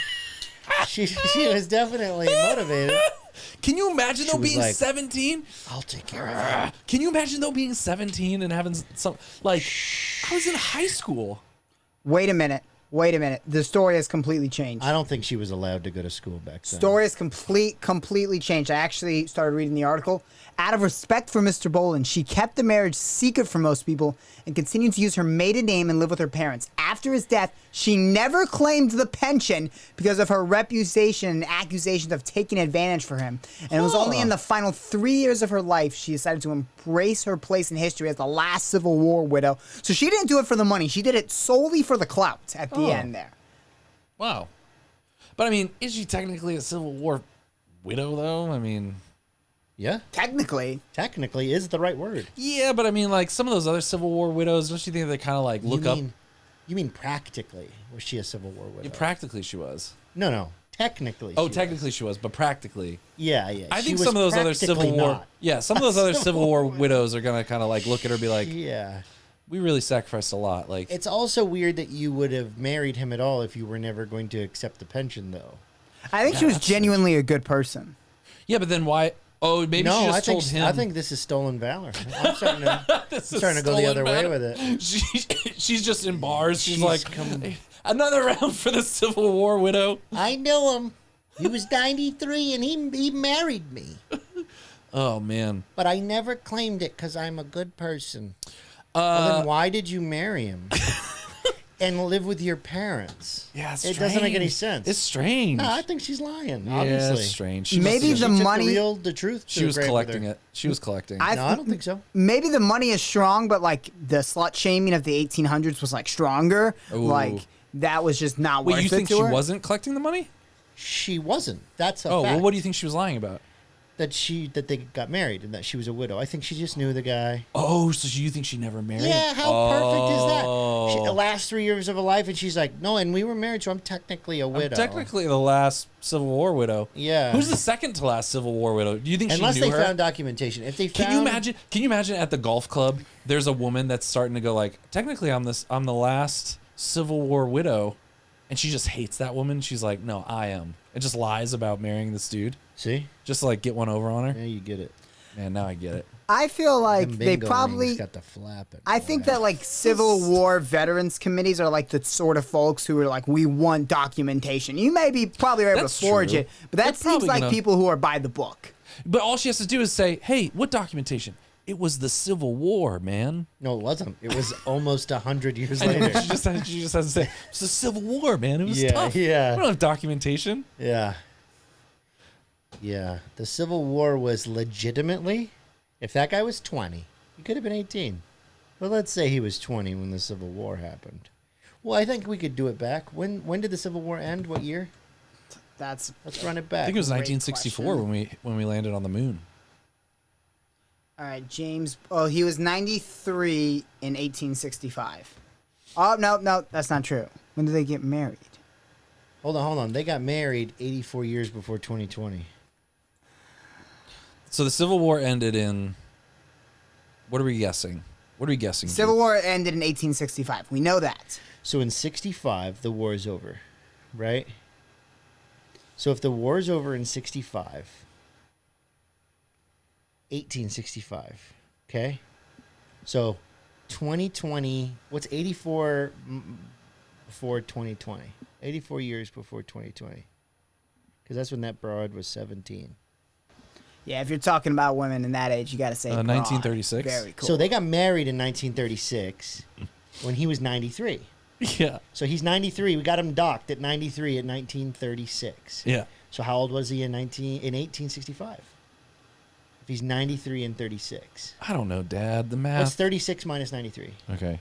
Speaker 5: she was definitely motivated.
Speaker 1: Can you imagine though
Speaker 5: was
Speaker 1: being
Speaker 5: like-
Speaker 1: 17?
Speaker 5: I'll take care of her.
Speaker 1: Can you imagine though being 17 and having some like I was in high school.
Speaker 3: Wait a minute. The story has completely changed.
Speaker 5: I don't think she was allowed to go to school back then.
Speaker 3: Story has completely changed. I actually started reading the article. Out of respect for Mr. Boland, she kept the marriage secret from most people and continued to use her maiden name and live with her parents. After his death, she never claimed the pension because of her reputation and accusations of taking advantage for him. And it was only in the final 3 years of her life she decided to embrace her place in history as the last Civil War widow. So she didn't do it for the money. She did it solely for the clout at the end there.
Speaker 1: Wow. But I mean, is she technically a Civil War widow though? I mean,
Speaker 5: Yeah,
Speaker 3: Technically.
Speaker 5: is the right word.
Speaker 1: yeah, but I mean like some of those other Civil War widows, don't you think they kind of like look up?
Speaker 5: You mean practically? Was she a Civil War widow?
Speaker 1: Practically she was.
Speaker 5: No. Technically.
Speaker 1: Oh,
Speaker 5: she
Speaker 1: technically
Speaker 5: was.
Speaker 1: she was, but practically.
Speaker 5: Yeah.
Speaker 1: I
Speaker 5: she
Speaker 1: think
Speaker 5: was
Speaker 1: some of those other Civil
Speaker 5: practically
Speaker 1: War,
Speaker 5: not.
Speaker 1: yeah, some of those other Civil War widows are gonna kind of like look at her and be like,
Speaker 5: Yeah.
Speaker 1: we really sacrificed a lot. Like,
Speaker 5: It's also weird that you would have married him at all if you were never going to accept the pension, though.
Speaker 3: I think she was genuinely a good person.
Speaker 1: yeah, but then why? Oh, maybe she just told him.
Speaker 5: I think this is stolen valor. I'm starting to go the other way with it.
Speaker 1: She's just in bars. She's
Speaker 5: She's
Speaker 1: like,
Speaker 5: come-
Speaker 1: another round for the Civil War widow.
Speaker 5: I know him. He was 93 and he married me.
Speaker 1: Oh man.
Speaker 5: But I never claimed it because I'm a good person. Well, then why did you marry him? And live with your parents?
Speaker 1: Yeah, it's
Speaker 5: It doesn't make any
Speaker 1: strange.
Speaker 5: sense.
Speaker 1: It's strange.
Speaker 5: No, I think she's lying,
Speaker 1: yeah,
Speaker 5: obviously.
Speaker 1: it's strange. She
Speaker 3: Maybe
Speaker 1: must
Speaker 3: the
Speaker 1: have-
Speaker 5: She took
Speaker 3: money-
Speaker 5: the truth.
Speaker 1: She was collecting it. She was collecting.
Speaker 5: No, I don't think so.
Speaker 3: Maybe the money is strong, but like the slut shaming of the 1800s was like stronger.
Speaker 1: Ooh.
Speaker 3: Like that was just not
Speaker 1: Wait,
Speaker 3: worth
Speaker 1: you
Speaker 3: it
Speaker 1: think
Speaker 3: to
Speaker 1: she
Speaker 3: her.
Speaker 1: wasn't collecting the money?
Speaker 5: She wasn't. That's a
Speaker 1: Oh,
Speaker 5: fact.
Speaker 1: well, what do you think she was lying about?
Speaker 5: that they got married and that she was a widow. I think she just knew the guy.
Speaker 1: Oh, so you think she never married?
Speaker 5: Yeah, how perfect is that? The last 3 years of her life, and she's like, no, and we were married, so I'm technically a widow.
Speaker 1: Technically the last Civil War widow.
Speaker 5: Yeah.
Speaker 1: Who's the second to last Civil War widow? Do you think
Speaker 5: Unless
Speaker 1: she knew
Speaker 5: they
Speaker 1: her?
Speaker 5: found documentation. If they found,
Speaker 1: Can you imagine at the golf club? There's a woman that's starting to go like, technically I'm the last Civil War widow, and she just hates that woman. She's like, no, I am. It just lies about marrying this dude.
Speaker 5: See?
Speaker 1: Just to, like, get one over on her.
Speaker 5: Yeah, you get it.
Speaker 1: Man, now I get it.
Speaker 3: I feel like
Speaker 5: Them
Speaker 3: they
Speaker 5: bingo
Speaker 3: probably.
Speaker 5: rings got the flapping.
Speaker 3: I think that like Civil War veterans committees are like the sort of folks who are like, we want documentation. You may be probably able
Speaker 1: That's
Speaker 3: to forge
Speaker 1: true.
Speaker 3: it, but that
Speaker 1: They're
Speaker 3: seems
Speaker 1: probably
Speaker 3: like
Speaker 1: gonna-
Speaker 3: people who are by the book.
Speaker 1: But all she has to do is say, hey, what documentation? It was the Civil War, man.
Speaker 5: No, it wasn't. It was almost 100 years
Speaker 1: And
Speaker 5: later.
Speaker 1: she just has to say, it's the Civil War, man. It was
Speaker 5: Yeah,
Speaker 1: tough.
Speaker 5: yeah.
Speaker 1: We don't have documentation.
Speaker 5: Yeah. Yeah. The Civil War was legitimately, if that guy was 20, he could have been 18. But let's say he was 20 when the Civil War happened. Well, I think we could do it back. When did the Civil War end? What year?
Speaker 3: That's
Speaker 5: Let's run it back.
Speaker 1: I think it was
Speaker 3: Great
Speaker 1: 1964 when we landed on the moon.
Speaker 3: all right, James. Oh, he was 93 in 1865. Oh, no, that's not true. When did they get married?
Speaker 5: Hold on. They got married 84 years before 2020.
Speaker 1: So the Civil War ended in. What are we guessing?
Speaker 3: Civil War ended in 1865. We know that.
Speaker 5: So in 65, the war is over, right? So if the war is over in 1865, okay? So 2020, what's 84 before 2020? 84 years before 2020. Because that's when that broad was 17.
Speaker 3: Yeah, if you're talking about women in that age, you got to say broad.
Speaker 1: 1936.
Speaker 3: Very cool.
Speaker 5: So they got married in 1936 when he was 93.
Speaker 1: Yeah.
Speaker 5: So he's 93. We got him docked at 93 at 1936.
Speaker 1: Yeah.
Speaker 5: So how old was he in 1865? If he's 93 and 36.
Speaker 1: I don't know, Dad. The math.
Speaker 5: What's 36 minus 93?
Speaker 1: Okay.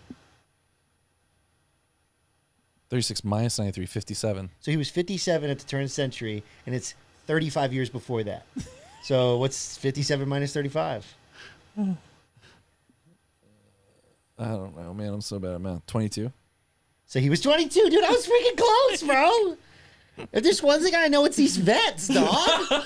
Speaker 1: 36 minus 93, 57.
Speaker 5: So he was 57 at the turn of the century, and it's 35 years before that. So what's 57 minus 35?
Speaker 1: I don't know, man. I'm so bad at math. 22.
Speaker 5: So he was 22. Dude, I was freaking close, bro. If there's one thing I know, it's these vets, dog.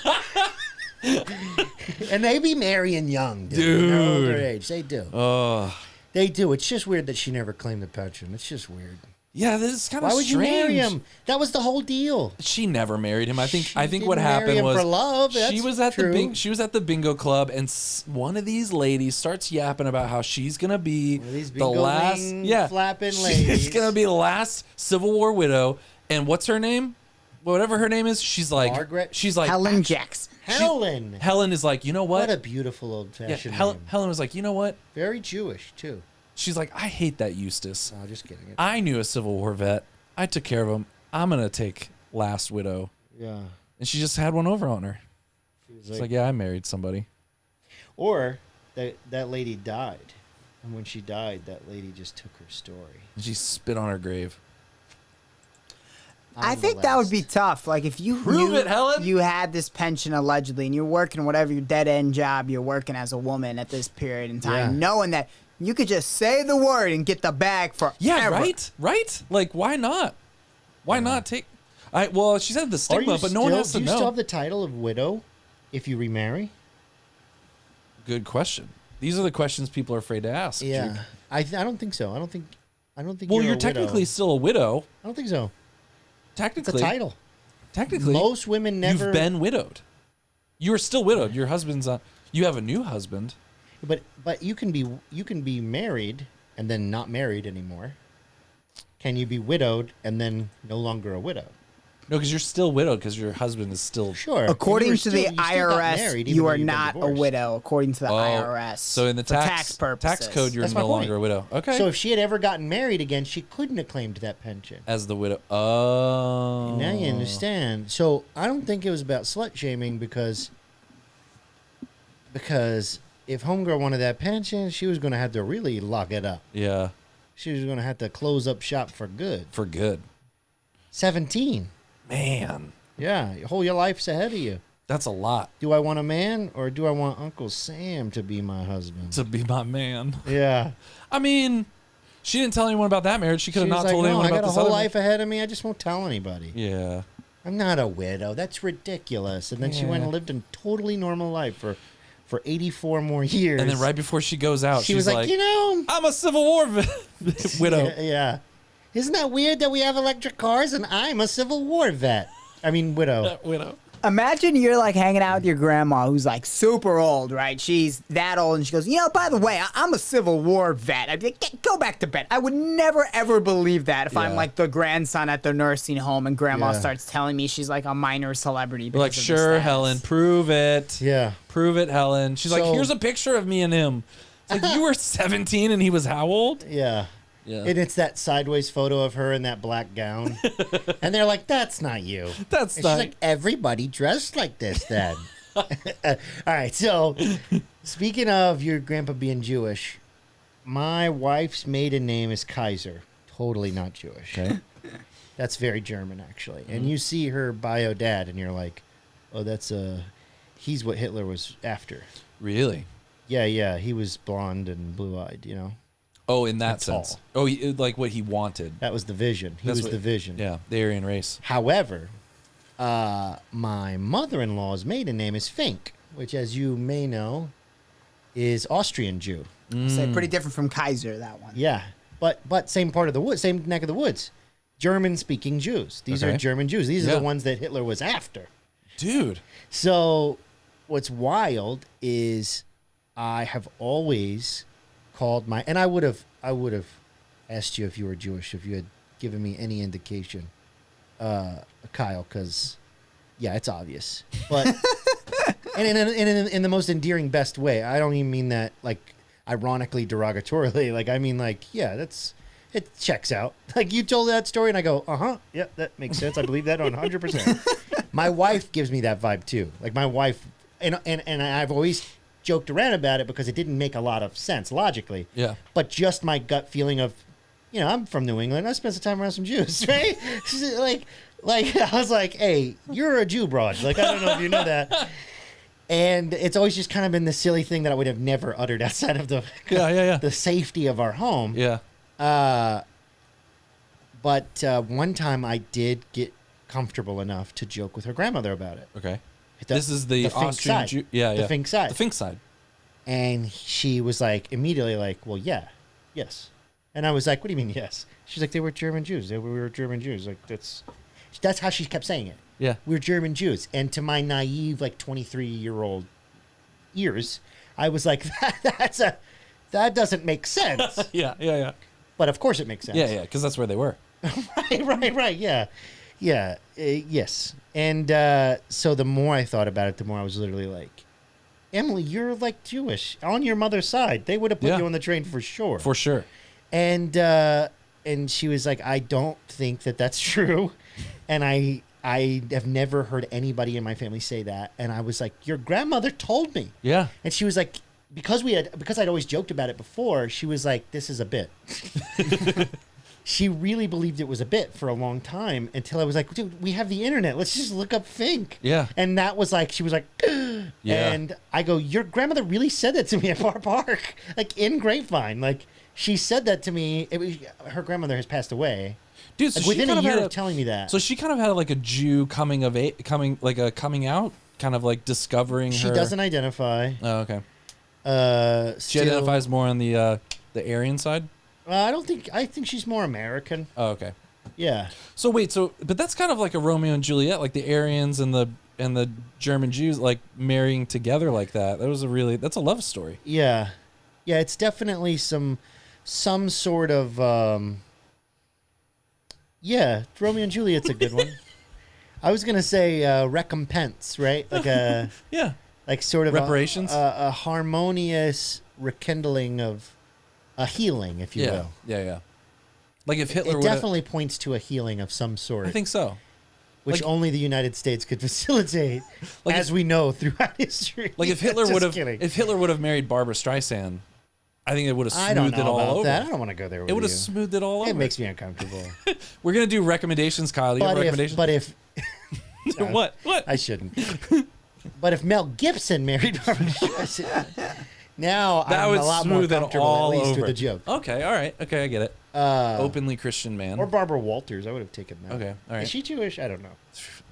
Speaker 5: And they be marrying young, dude. In their older age. They do.
Speaker 1: Oh.
Speaker 5: They do. It's just weird that she never claimed the pension. It's just weird.
Speaker 1: Yeah, this is kind of
Speaker 5: Why would
Speaker 1: strange.
Speaker 5: you marry him? That was the whole deal.
Speaker 1: She never married him. I think
Speaker 5: didn't
Speaker 1: what
Speaker 5: marry
Speaker 1: happened
Speaker 5: him
Speaker 1: was
Speaker 5: for love.
Speaker 1: she
Speaker 5: That's
Speaker 1: was at
Speaker 5: true.
Speaker 1: she was at the bingo club, and one of these ladies starts yapping about how she's gonna be
Speaker 5: One of these
Speaker 1: the
Speaker 5: bingo
Speaker 1: last
Speaker 5: wing flapping
Speaker 1: she's
Speaker 5: ladies.
Speaker 1: gonna be the last Civil War widow. And what's her name? Whatever her name is, she's like
Speaker 5: Margaret?
Speaker 1: She's like
Speaker 3: Helen Jackson.
Speaker 5: Helen.
Speaker 1: Helen is like, you know
Speaker 5: What
Speaker 1: what?
Speaker 5: a beautiful
Speaker 1: Yeah,
Speaker 5: old-fashioned
Speaker 1: Helen
Speaker 5: name.
Speaker 1: was like, you know what?
Speaker 5: Very Jewish, too.
Speaker 1: She's like, I hate that Eustace.
Speaker 5: No, just kidding.
Speaker 1: I knew a Civil War vet. I took care of him. I'm gonna take last widow.
Speaker 5: Yeah.
Speaker 1: And she just had one over on her.
Speaker 5: She was
Speaker 1: It's like, yeah, I married somebody.
Speaker 5: Or that lady died. And when she died, that lady just took her story.
Speaker 1: And she spit on her grave.
Speaker 3: I
Speaker 5: I'm
Speaker 3: think
Speaker 5: the
Speaker 3: that would
Speaker 5: last.
Speaker 3: be tough. Like if you
Speaker 1: Prove
Speaker 3: knew
Speaker 1: it, Helen.
Speaker 3: you had this pension allegedly, and you're working whatever your dead end job you're working as a woman at this period in time,
Speaker 5: Yeah.
Speaker 3: knowing that you could just say the word and get the bag forever.
Speaker 1: Yeah, right? Like, why not? Why not take... Well, she said the stigma, but no one has to
Speaker 5: Do you still
Speaker 1: know.
Speaker 5: have the title of widow if you remarry?
Speaker 1: Good question. These are the questions people are afraid to ask.
Speaker 5: Yeah.
Speaker 1: Juke.
Speaker 5: I don't think so. I don't think
Speaker 1: Well,
Speaker 5: you're
Speaker 1: you're
Speaker 5: a
Speaker 1: technically
Speaker 5: widow.
Speaker 1: still a widow.
Speaker 5: I don't think so. It's
Speaker 1: Technically.
Speaker 5: a title.
Speaker 1: Technically.
Speaker 5: Most women never...
Speaker 1: You've been widowed. You are still widowed. Your husband's... you have a new husband.
Speaker 5: But you can be married and then not married anymore. Can you be widowed and then no longer a widow?
Speaker 1: No, because you're still widowed because your husband is still...
Speaker 5: Sure.
Speaker 3: According
Speaker 5: You
Speaker 3: to the
Speaker 5: still got
Speaker 3: IRS,
Speaker 5: married, even
Speaker 3: you
Speaker 5: though
Speaker 3: are
Speaker 5: you've been
Speaker 3: not a
Speaker 5: divorced.
Speaker 3: widow. According to the IRS,
Speaker 1: So in the
Speaker 3: for
Speaker 1: tax
Speaker 3: purposes.
Speaker 1: code, you're
Speaker 5: That's
Speaker 1: no
Speaker 5: my
Speaker 1: longer
Speaker 5: point.
Speaker 1: a widow. Okay.
Speaker 5: So if she had ever gotten married again, she couldn't have claimed that pension.
Speaker 1: As the widow. Oh.
Speaker 5: Now you understand. So I don't think it was about slut shaming because if homegirl wanted that pension, she was going to have to really lock it up.
Speaker 1: Yeah.
Speaker 5: She was going to have to close up shop for good.
Speaker 1: For good.
Speaker 5: 17.
Speaker 1: Man.
Speaker 5: Yeah, your life's ahead of you.
Speaker 1: That's a lot
Speaker 5: Do I want a man or do I want Uncle Sam to be my husband?
Speaker 1: to be my man.
Speaker 5: Yeah.
Speaker 1: I mean, she didn't tell anyone about that marriage. She could have
Speaker 5: She was
Speaker 1: not
Speaker 5: like,
Speaker 1: told
Speaker 5: no,
Speaker 1: anyone
Speaker 5: I
Speaker 1: about
Speaker 5: got a
Speaker 1: this
Speaker 5: whole
Speaker 1: other
Speaker 5: life ahead of me. I just won't tell anybody.
Speaker 1: Yeah.
Speaker 5: I'm not a widow. That's ridiculous. And then she went and lived a totally normal life for 84 more years.
Speaker 1: And then right before she goes out,
Speaker 5: she
Speaker 1: she's
Speaker 5: was like,
Speaker 1: I'm a Civil War widow.
Speaker 5: Yeah. Isn't that weird that we have electric cars and I'm a Civil War vet? I mean, widow.
Speaker 1: Widow.
Speaker 3: Imagine you're like hanging out with your grandma who's like super old, right? She's that old, and she goes, by the way, I'm a Civil War vet. I'd be like, go back to bed. I would never ever believe that if I'm
Speaker 1: Yeah.
Speaker 3: like the grandson at the nursing home and grandma
Speaker 5: Yeah.
Speaker 3: starts telling me she's like a minor celebrity.
Speaker 1: We're like,
Speaker 3: because of the
Speaker 1: sure,
Speaker 3: status."
Speaker 1: Helen, prove it.
Speaker 5: Yeah.
Speaker 1: Prove it, Helen. She's like,
Speaker 5: So-
Speaker 1: here's a picture of me and him. It's like, you were 17 and he was how old?
Speaker 5: Yeah.
Speaker 1: Yeah.
Speaker 5: And it's that sideways photo of her in that black gown. And they're like, that's not you.
Speaker 1: That's
Speaker 5: And
Speaker 1: not.
Speaker 5: she's like, everybody dressed like this then. All right, so speaking of your grandpa being Jewish, my wife's maiden name is Kaiser. Totally not Jewish.
Speaker 1: Okay.
Speaker 5: That's very German, actually. And you see her bio dad, and you're like, oh, he's what Hitler was after.
Speaker 1: Really?
Speaker 5: Yeah, he was blonde and blue-eyed,
Speaker 1: Oh, in that
Speaker 5: And tall.
Speaker 1: sense. Oh, like what he wanted.
Speaker 5: That was the vision. He
Speaker 1: That's
Speaker 5: was
Speaker 1: what-
Speaker 5: the vision.
Speaker 1: Yeah, the Aryan race.
Speaker 5: However, my mother-in-law's maiden name is Fink, which, as you may know, is Austrian Jew.
Speaker 3: So pretty different from Kaiser, that one.
Speaker 5: Yeah, but same part of the woods, same neck of the woods. German-speaking Jews. These are
Speaker 1: Okay.
Speaker 5: German Jews. These are
Speaker 1: Yeah.
Speaker 5: the ones that Hitler was after.
Speaker 1: Dude.
Speaker 5: So, what's wild is I have always called and I would have asked you if you were Jewish if you had given me any indication, Kyle, because it's obvious, but and in the most endearing best way. I don't even mean that like ironically derogatorily. Like I mean like it checks out. Like you told that story and I go yeah, that makes sense. I believe that 100%. My wife gives me that vibe too. Like my wife and I've always joked around about it because it didn't make a lot of sense logically.
Speaker 1: Yeah.
Speaker 5: But just my gut feeling of, I'm from New England. I spent some time around some Jews, right? like I was like, hey, you're a Jew broad. Like, I don't know if you know that. And it's always just kind of been the silly thing that I would have never uttered outside of the safety of our home.
Speaker 1: Yeah.
Speaker 5: But one time I did get comfortable enough to joke with her grandmother about it.
Speaker 1: Okay. This is the
Speaker 5: Fink
Speaker 1: Austrian
Speaker 5: side.
Speaker 1: Jew. Yeah,
Speaker 5: The Fink side.
Speaker 1: The Fink side.
Speaker 5: And she was like, immediately like, well, yes. And I was like, what do you mean, yes? She's like, they were German Jews. We were German Jews. Like, that's how she kept saying it.
Speaker 1: Yeah.
Speaker 5: We're German Jews. And to my naive, like, 23-year-old ears, I was like, that doesn't make sense.
Speaker 1: Yeah.
Speaker 5: But of course it makes sense.
Speaker 1: Yeah, because that's where they were.
Speaker 5: Right. Yeah. Yes. And so the more I thought about it, the more I was literally like, Emily, you're like Jewish on your mother's side. They would have put
Speaker 1: Yeah.
Speaker 5: you on the train for sure.
Speaker 1: For sure.
Speaker 5: And she was like, I don't think that that's true. And I have never heard anybody in my family say that. And I was like, your grandmother told me.
Speaker 1: Yeah.
Speaker 5: And she was like, because I'd always joked about it before, she was like, this is a bit. She really believed it was a bit for a long time until I was like, dude, we have the internet. Let's just look up Fink.
Speaker 1: Yeah.
Speaker 5: And that was like, she was like,
Speaker 1: Yeah.
Speaker 5: And I go, your grandmother really said that to me at Bar Park, like in Grapevine. Like she said that to me. Her grandmother has passed away.
Speaker 1: Dude, so
Speaker 5: Like,
Speaker 1: she
Speaker 5: within
Speaker 1: kind
Speaker 5: a
Speaker 1: of
Speaker 5: year
Speaker 1: had
Speaker 5: of telling me that.
Speaker 1: So she kind of had like a Jew coming out, kind of like discovering
Speaker 5: She
Speaker 1: her.
Speaker 5: doesn't identify.
Speaker 1: Oh, okay. She
Speaker 5: Still,
Speaker 1: identifies more on the Aryan side.
Speaker 5: I think she's more American.
Speaker 1: Oh, okay.
Speaker 5: Yeah.
Speaker 1: So wait, but that's kind of like a Romeo and Juliet, like the Aryans and the German Jews like marrying together like that. That's a love story.
Speaker 5: Yeah. Yeah, it's definitely some sort of Romeo and Juliet's a good one. I was gonna say recompense, right? Like a
Speaker 1: Yeah.
Speaker 5: like sort of
Speaker 1: Reparations?
Speaker 5: a harmonious rekindling of a healing, if you
Speaker 1: Yeah.
Speaker 5: will.
Speaker 1: Yeah. Like if Hitler
Speaker 5: It
Speaker 1: would
Speaker 5: definitely points to a healing of some sort,
Speaker 1: I think so.
Speaker 5: which
Speaker 1: like-
Speaker 5: only the United States could facilitate,
Speaker 1: Like
Speaker 5: as we know throughout history.
Speaker 1: Like if Hitler
Speaker 5: Just kidding.
Speaker 1: would have married Barbara Streisand, I think it would have
Speaker 5: I don't
Speaker 1: smoothed it
Speaker 5: know
Speaker 1: all
Speaker 5: about
Speaker 1: over.
Speaker 5: that. I don't want to go there with
Speaker 1: It would
Speaker 5: you.
Speaker 1: have smoothed it all over.
Speaker 5: It makes me uncomfortable.
Speaker 1: We're gonna do recommendations, Kyle. You have recommendations?
Speaker 5: But if
Speaker 1: what?
Speaker 5: I shouldn't. But if Mel Gibson married Barbara Streisand, now
Speaker 1: That
Speaker 5: I'm
Speaker 1: would
Speaker 5: a lot more
Speaker 1: smooth it
Speaker 5: comfortable,
Speaker 1: all
Speaker 5: at least
Speaker 1: over.
Speaker 5: with the joke.
Speaker 1: Okay, all right. Okay, I get it. Openly Christian man.
Speaker 5: Or Barbara Walters. I would have taken that.
Speaker 1: Okay, all right.
Speaker 5: Is she Jewish? I don't know.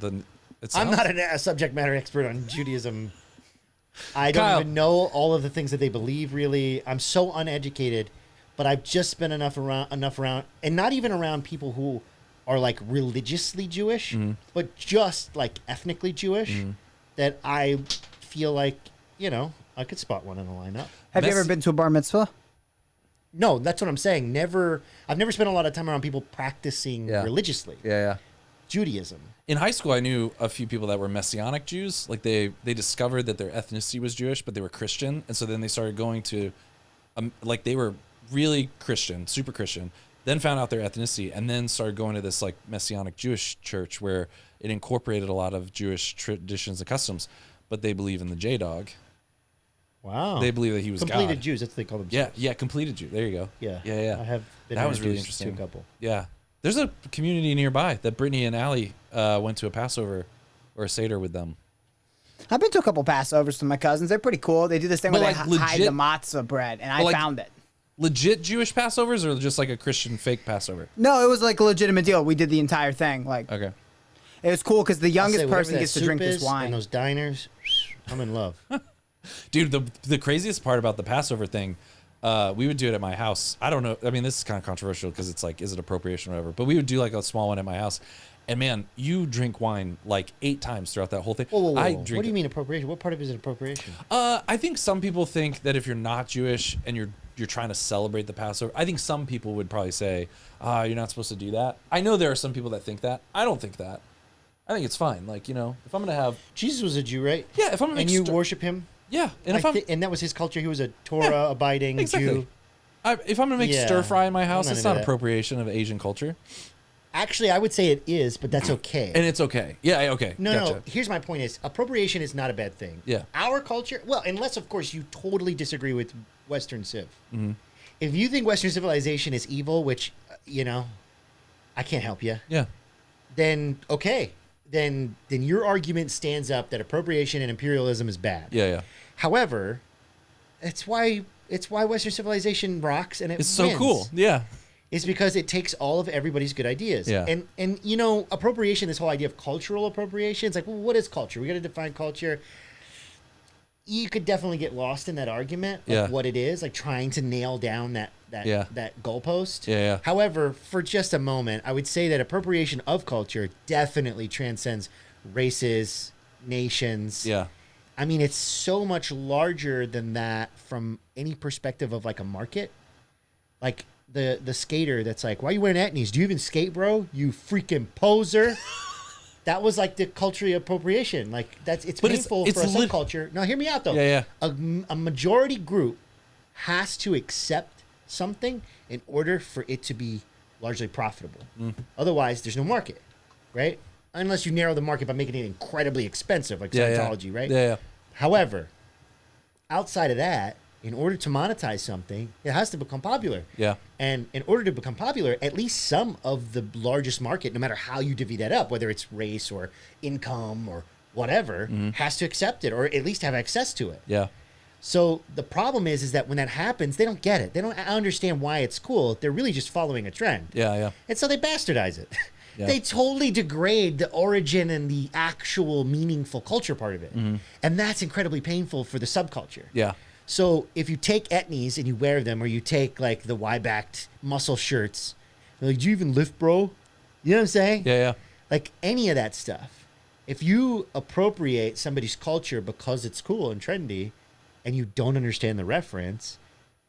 Speaker 1: It
Speaker 5: I'm
Speaker 1: sounds-
Speaker 5: not a subject matter expert on Judaism. I don't
Speaker 1: Kyle.
Speaker 5: even know all of the things that they believe, really. I'm so uneducated, but I've just been enough around, and not even around people who are like religiously Jewish, but just like ethnically Jewish, that I feel like, I could spot one in the lineup.
Speaker 3: Have you ever been to a bar mitzvah?
Speaker 5: No, that's what I'm saying. I've never spent a lot of time around people practicing religiously
Speaker 1: Yeah.
Speaker 5: Judaism.
Speaker 1: In high school, I knew a few people that were Messianic Jews. Like they discovered that their ethnicity was Jewish, but they were Christian, and so then they started going to, like they were really Christian, super Christian. Then found out their ethnicity, and then started going to this like Messianic Jewish church where it incorporated a lot of Jewish traditions and customs, but they believe in the J-Dog.
Speaker 5: Wow.
Speaker 1: They believe that he was
Speaker 5: completed
Speaker 1: God.
Speaker 5: Jews. That's what they call themselves.
Speaker 1: Yeah, completed Jew. There you go.
Speaker 5: Yeah.
Speaker 1: Yeah.
Speaker 5: I have been
Speaker 1: That was really
Speaker 5: introduced
Speaker 1: interesting.
Speaker 5: to a couple.
Speaker 1: Yeah. There's a community nearby that Brittany and Allie went to a Passover or a Seder with them.
Speaker 3: I've been to a couple Passovers with my cousins. They're pretty cool. They do this thing
Speaker 1: But
Speaker 3: where
Speaker 1: like
Speaker 3: they hide the
Speaker 1: legit-
Speaker 3: matzah bread, and I
Speaker 1: like-
Speaker 3: found it.
Speaker 1: Legit Jewish Passovers or just like a Christian fake Passover?
Speaker 3: No, it was like a legitimate deal. We did the entire thing. Like
Speaker 1: Okay.
Speaker 3: it was cool because the
Speaker 5: I'll
Speaker 3: youngest
Speaker 5: say, whatever
Speaker 3: person
Speaker 5: that
Speaker 3: gets to
Speaker 5: soup
Speaker 3: drink this
Speaker 5: is
Speaker 3: wine.
Speaker 5: in those diners, I'm in love.
Speaker 1: Dude, the craziest part about the Passover thing, we would do it at my house. I don't know. I mean, this is kind of controversial because it's like, is it appropriation or whatever? But we would do like a small one at my house. And man, you drink wine like 8 times throughout that whole thing.
Speaker 5: Whoa.
Speaker 1: I
Speaker 5: What
Speaker 1: drink
Speaker 5: do you mean appropriation? What part of it is it appropriation?
Speaker 1: I think some people think that if you're not Jewish and you're trying to celebrate the Passover, I think some people would probably say, you're not supposed to do that. I know there are some people that think that. I don't think that. I think it's fine. Like, if I'm going to have...
Speaker 5: Jesus was a Jew, right?
Speaker 1: Yeah, if I'm going to
Speaker 5: And you worship him?
Speaker 1: Yeah. And if I'm...
Speaker 5: And that was his culture. He was a Torah-abiding
Speaker 1: Exactly.
Speaker 5: Jew.
Speaker 1: If I'm going to make
Speaker 5: Yeah,
Speaker 1: stir fry in my house,
Speaker 5: I'm not
Speaker 1: it's
Speaker 5: into
Speaker 1: not
Speaker 5: that.
Speaker 1: appropriation of Asian culture.
Speaker 5: Actually, I would say it is, but that's okay.
Speaker 1: And it's okay. Yeah, okay.
Speaker 5: No,
Speaker 1: Gotcha.
Speaker 5: no. Here's my point: is appropriation is not a bad thing.
Speaker 1: Yeah.
Speaker 5: Our culture, well, unless of course you totally disagree with Western Civ.
Speaker 1: Mm-hmm.
Speaker 5: If you think Western civilization is evil, which I can't help you,
Speaker 1: Yeah.
Speaker 5: then okay, then your argument stands up that appropriation and imperialism is bad.
Speaker 1: Yeah.
Speaker 5: However, it's why Western civilization rocks and
Speaker 1: It's so
Speaker 5: wins.
Speaker 1: cool. Yeah.
Speaker 5: Is because it takes all of everybody's good ideas.
Speaker 1: Yeah.
Speaker 5: And appropriation, this whole idea of cultural appropriation, it's like, well, what is culture? We got to define culture. You could definitely get lost in that argument of
Speaker 1: Yeah.
Speaker 5: what it is, like trying to nail down that goalpost.
Speaker 1: Yeah.
Speaker 5: However, for just a moment, I would say that appropriation of culture definitely transcends races, nations.
Speaker 1: Yeah.
Speaker 5: I mean, it's so much larger than that from any perspective of like a market. Like the skater that's like, why are you wearing etnies? Do you even skate, bro? You freaking poser. That was like the cultural appropriation. Like it's
Speaker 1: But
Speaker 5: painful
Speaker 1: it's
Speaker 5: for a
Speaker 1: lit-
Speaker 5: subculture. Now, hear me out though.
Speaker 1: Yeah.
Speaker 5: A majority group has to accept something in order for it to be largely profitable. Otherwise, there's no market, right? Unless you narrow the market by making it incredibly expensive, like Scientology, right?
Speaker 1: Yeah.
Speaker 5: However, outside of that, in order to monetize something, it has to become popular.
Speaker 1: Yeah.
Speaker 5: And in order to become popular, at least some of the largest market, no matter how you divvy that up, whether it's race or income or whatever, has to accept it or at least have access to it.
Speaker 1: Yeah.
Speaker 5: So the problem is that when that happens, they don't get it. They don't understand why it's cool. They're really just following a trend.
Speaker 1: Yeah.
Speaker 5: And so they bastardize it.
Speaker 1: Yeah.
Speaker 5: They totally degrade the origin and the actual meaningful culture part of it. And that's incredibly painful for the subculture.
Speaker 1: Yeah.
Speaker 5: So if you take etnies and you wear them, or you take like the Y-backed muscle shirts, they're like, do you even lift, bro? You know what I'm saying?
Speaker 1: Yeah.
Speaker 5: Like any of that stuff. If you appropriate somebody's culture because it's cool and trendy, and you don't understand the reference,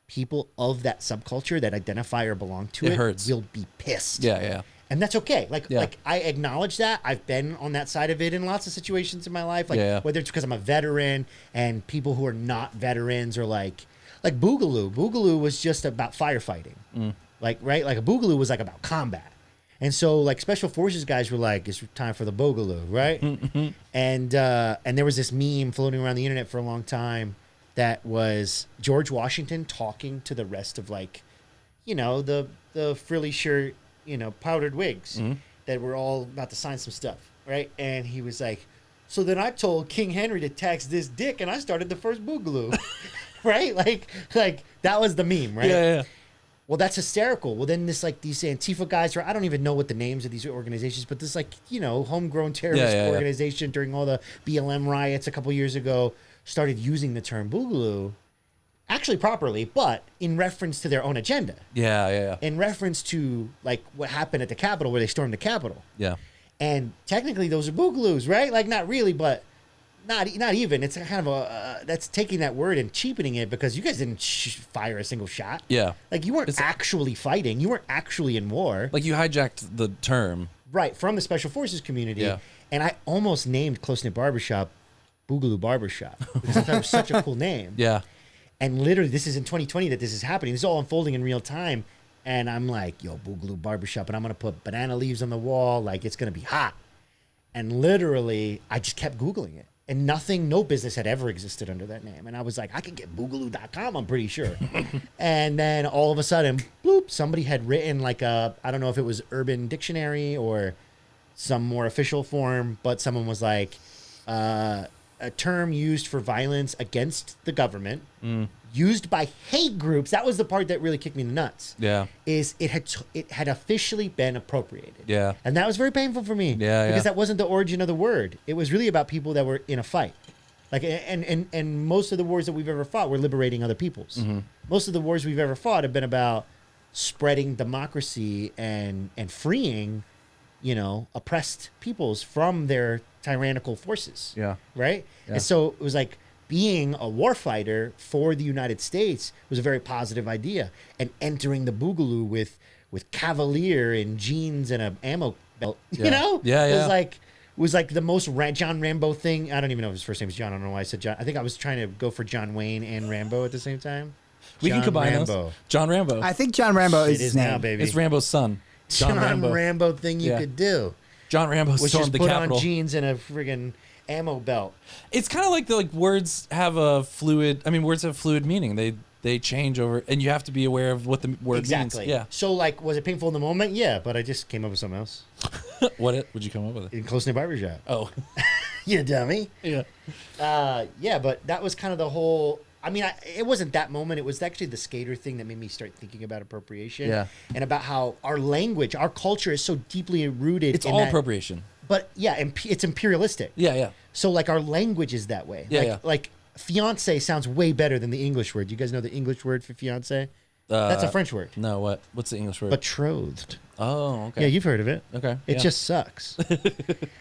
Speaker 5: people of that subculture that identify or belong to
Speaker 1: It
Speaker 5: it
Speaker 1: hurts.
Speaker 5: will be pissed.
Speaker 1: Yeah.
Speaker 5: And that's okay. Like
Speaker 1: Yeah.
Speaker 5: I acknowledge that. I've been on that side of it in lots of situations in my life. Like
Speaker 1: Yeah.
Speaker 5: whether it's because I'm a veteran and people who are not veterans are like Boogaloo. Boogaloo was just about firefighting. Like, right? Like a Boogaloo was like about combat. And so like special forces guys were like, it's time for the Boogaloo, right? And there was this meme floating around the internet for a long time that was George Washington talking to the rest of like, the frilly shirt, powdered wigs that were all about to sign some stuff, right? And he was like, So then I told King Henry to tax this dick, and I started the first boogaloo. Right? Like that was the meme, right?
Speaker 1: Yeah.
Speaker 5: Well, that's hysterical. Well, then these Antifa guys, or I don't even know what the names of these organizations, but this homegrown terrorist organization during all the BLM riots a couple years ago started using the term boogaloo, actually properly, but in reference to their own agenda.
Speaker 1: Yeah.
Speaker 5: In reference to like what happened at the Capitol, where they stormed the Capitol.
Speaker 1: Yeah.
Speaker 5: And technically, those are boogaloos, right? Like not really, but not even. It's kind of that's taking that word and cheapening it, because you guys didn't fire a single shot.
Speaker 1: Yeah.
Speaker 5: Like you weren't actually fighting. You weren't actually in war.
Speaker 1: Like you hijacked the term.
Speaker 5: Right, from the Special Forces community.
Speaker 1: Yeah.
Speaker 5: And I almost named Close Knit Barbershop Boogaloo Barbershop, because I thought it was such a cool name.
Speaker 1: Yeah.
Speaker 5: And literally, this is in 2020 that this is happening. This is all unfolding in real time. And I'm like, yo, Boogaloo Barbershop. And I'm going to put banana leaves on the wall. Like, it's going to be hot. And literally, I just kept Googling it. And no business had ever existed under that name. And I was like, I could get boogaloo.com, I'm pretty sure. And then all of a sudden, bloop, somebody had written like I don't know if it was Urban Dictionary or some more official form, but someone was like, a term used for violence against the government, used by hate groups. That was the part that really kicked me in the nuts.
Speaker 1: Yeah.
Speaker 5: Is it had officially been appropriated.
Speaker 1: Yeah.
Speaker 5: And that was very painful for me.
Speaker 1: Yeah.
Speaker 5: Because that wasn't the origin of the word. It was really about people that were in a fight. Like, and most of the wars that we've ever fought were liberating other peoples.
Speaker 1: Mm-hmm.
Speaker 5: Most of the wars we've ever fought have been about spreading democracy and freeing, oppressed peoples from their tyrannical forces.
Speaker 1: Yeah.
Speaker 5: Right?
Speaker 1: Yeah.
Speaker 5: And so it was like being a warfighter for the United States was a very positive idea. And entering the Boogaloo with Cavalier and jeans and an ammo belt,
Speaker 1: Yeah.
Speaker 5: It was like the most John Rambo thing. I don't even know if his first name is John. I don't know why I said John. I think I was trying to go for John Wayne and Rambo at the same time.
Speaker 1: We can combine
Speaker 5: Rambo.
Speaker 1: those. John Rambo.
Speaker 3: I think John Rambo is
Speaker 5: It
Speaker 3: his
Speaker 5: is
Speaker 3: name.
Speaker 5: now, baby.
Speaker 1: It's Rambo's son.
Speaker 5: John Rambo thing you
Speaker 1: Yeah.
Speaker 5: could do.
Speaker 1: John Rambo
Speaker 5: Was
Speaker 1: stormed
Speaker 5: just
Speaker 1: the
Speaker 5: put
Speaker 1: Capitol.
Speaker 5: on jeans and a friggin' ammo belt.
Speaker 1: It's kind of like words have words have fluid meaning. They change over, and you have to be aware of what the word
Speaker 5: Exactly.
Speaker 1: means. Yeah.
Speaker 5: So, was it painful in the moment? Yeah, but I just came up with something else.
Speaker 1: Would you come up with it?
Speaker 5: In Close Knit Barbershop.
Speaker 1: Oh.
Speaker 5: You dummy.
Speaker 1: Yeah.
Speaker 5: Yeah, but that was kind of the whole... I mean, it wasn't that moment. It was actually the skater thing that made me start thinking about appropriation.
Speaker 1: Yeah.
Speaker 5: And about how our language, our culture is so deeply rooted
Speaker 1: It's
Speaker 5: in
Speaker 1: all
Speaker 5: that,
Speaker 1: appropriation.
Speaker 5: But, yeah, it's imperialistic.
Speaker 1: Yeah.
Speaker 5: So, our language is that way.
Speaker 1: Yeah.
Speaker 5: Like, fiance sounds way better than the English word. Do you guys know the English word for fiance? That's a French word.
Speaker 1: No, what? What's the English word?
Speaker 5: Betrothed.
Speaker 1: Oh, okay.
Speaker 5: Yeah, you've heard of it.
Speaker 1: Okay.
Speaker 5: It
Speaker 1: yeah.
Speaker 5: just sucks.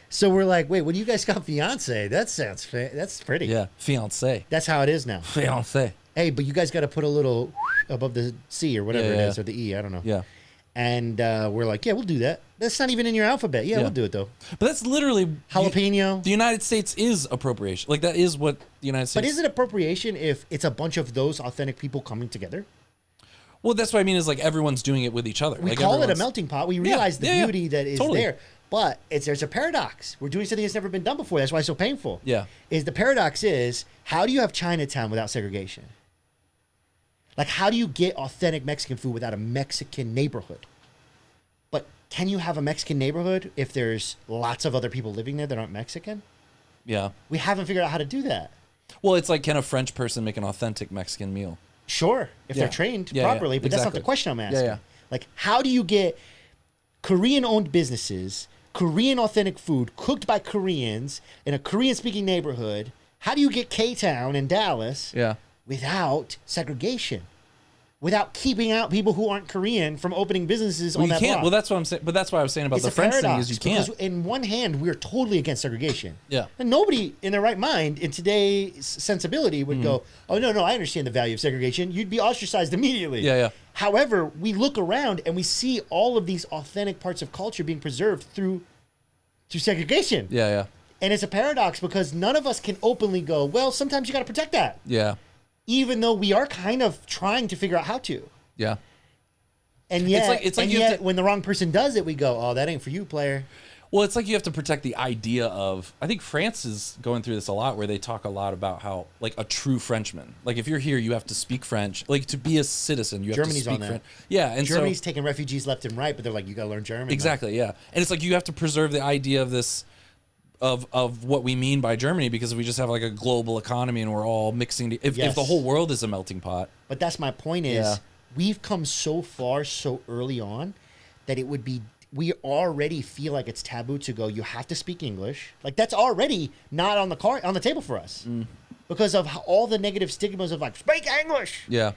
Speaker 5: So we're like, wait, what do you guys got fiance? That sounds that's pretty.
Speaker 1: Yeah. Fiance.
Speaker 5: That's how it is now.
Speaker 1: Fiance.
Speaker 5: Hey, but you guys got to put a little above the C or whatever it is, or the E. I don't know.
Speaker 1: Yeah.
Speaker 5: And we're like, yeah, we'll do that. That's not even in your alphabet. Yeah, we'll do it though.
Speaker 1: But that's literally
Speaker 5: Jalapeno.
Speaker 1: The United States is appropriation. Like that is what the United States.
Speaker 5: But is it appropriation if it's a bunch of those authentic people coming together?
Speaker 1: Well, that's what I mean. Is like everyone's doing it with each other.
Speaker 5: We
Speaker 1: like
Speaker 5: call it a
Speaker 1: everyone's-
Speaker 5: melting pot. We realize the beauty that is
Speaker 1: Totally.
Speaker 5: there. But there's a paradox. We're doing something that's never been done before. That's why it's so painful.
Speaker 1: Yeah.
Speaker 5: The paradox is, how do you have Chinatown without segregation? Like, how do you get authentic Mexican food without a Mexican neighborhood? But can you have a Mexican neighborhood if there's lots of other people living there that aren't Mexican?
Speaker 1: Yeah.
Speaker 5: We haven't figured out how to do that.
Speaker 1: Well, it's like, can a French person make an authentic Mexican meal?
Speaker 5: Sure, if
Speaker 1: Yeah.
Speaker 5: they're trained
Speaker 1: Yeah,
Speaker 5: properly,
Speaker 1: yeah,
Speaker 5: but that's not
Speaker 1: exactly.
Speaker 5: the question I'm asking.
Speaker 1: Yeah.
Speaker 5: Like, how do you get Korean-owned businesses, Korean authentic food cooked by Koreans in a Korean-speaking neighborhood? How do you get K-Town in Dallas
Speaker 1: Yeah.
Speaker 5: without segregation? Without keeping out people who aren't Korean from opening businesses
Speaker 1: Well,
Speaker 5: on
Speaker 1: you
Speaker 5: that
Speaker 1: can't.
Speaker 5: block?
Speaker 1: Well, that's what I'm saying. But that's why I was saying about
Speaker 5: It's
Speaker 1: the
Speaker 5: a
Speaker 1: French thing
Speaker 5: paradox,
Speaker 1: is you can't.
Speaker 5: because in one hand, we're totally against segregation.
Speaker 1: Yeah.
Speaker 5: And nobody in their right mind in today's sensibility would go, oh, no, I understand the value of segregation. You'd be ostracized immediately.
Speaker 1: Yeah.
Speaker 5: However, we look around and we see all of these authentic parts of culture being preserved through segregation.
Speaker 1: Yeah.
Speaker 5: And it's a paradox because none of us can openly go, well, sometimes you got to protect that.
Speaker 1: Yeah.
Speaker 5: Even though we are kind of trying to figure out how to.
Speaker 1: Yeah.
Speaker 5: And yet,
Speaker 1: it's like you have to-
Speaker 5: when the wrong person does it, we go, oh, that ain't for you, player.
Speaker 1: Well, it's like you have to protect the idea of. I think France is going through this a lot, where they talk a lot about how, like, a true Frenchman. Like, if you're here, you have to speak French. Like, to be a citizen, you have
Speaker 5: Germany's
Speaker 1: to speak
Speaker 5: on that.
Speaker 1: French. Yeah, and
Speaker 5: Germany's
Speaker 1: so
Speaker 5: taking refugees left and right, but they're like, you got to learn German.
Speaker 1: exactly, yeah. And it's like you have to preserve the idea of this of what we mean by Germany, because we just have like a global economy and we're all mixing. If the whole world is a melting pot.
Speaker 5: But that's my point is we've come so far so early on that it would be, we already feel like it's taboo to go, you have to speak English. Like that's already not on the table for us because of all the negative stigmas of like, speak English.
Speaker 1: Yeah.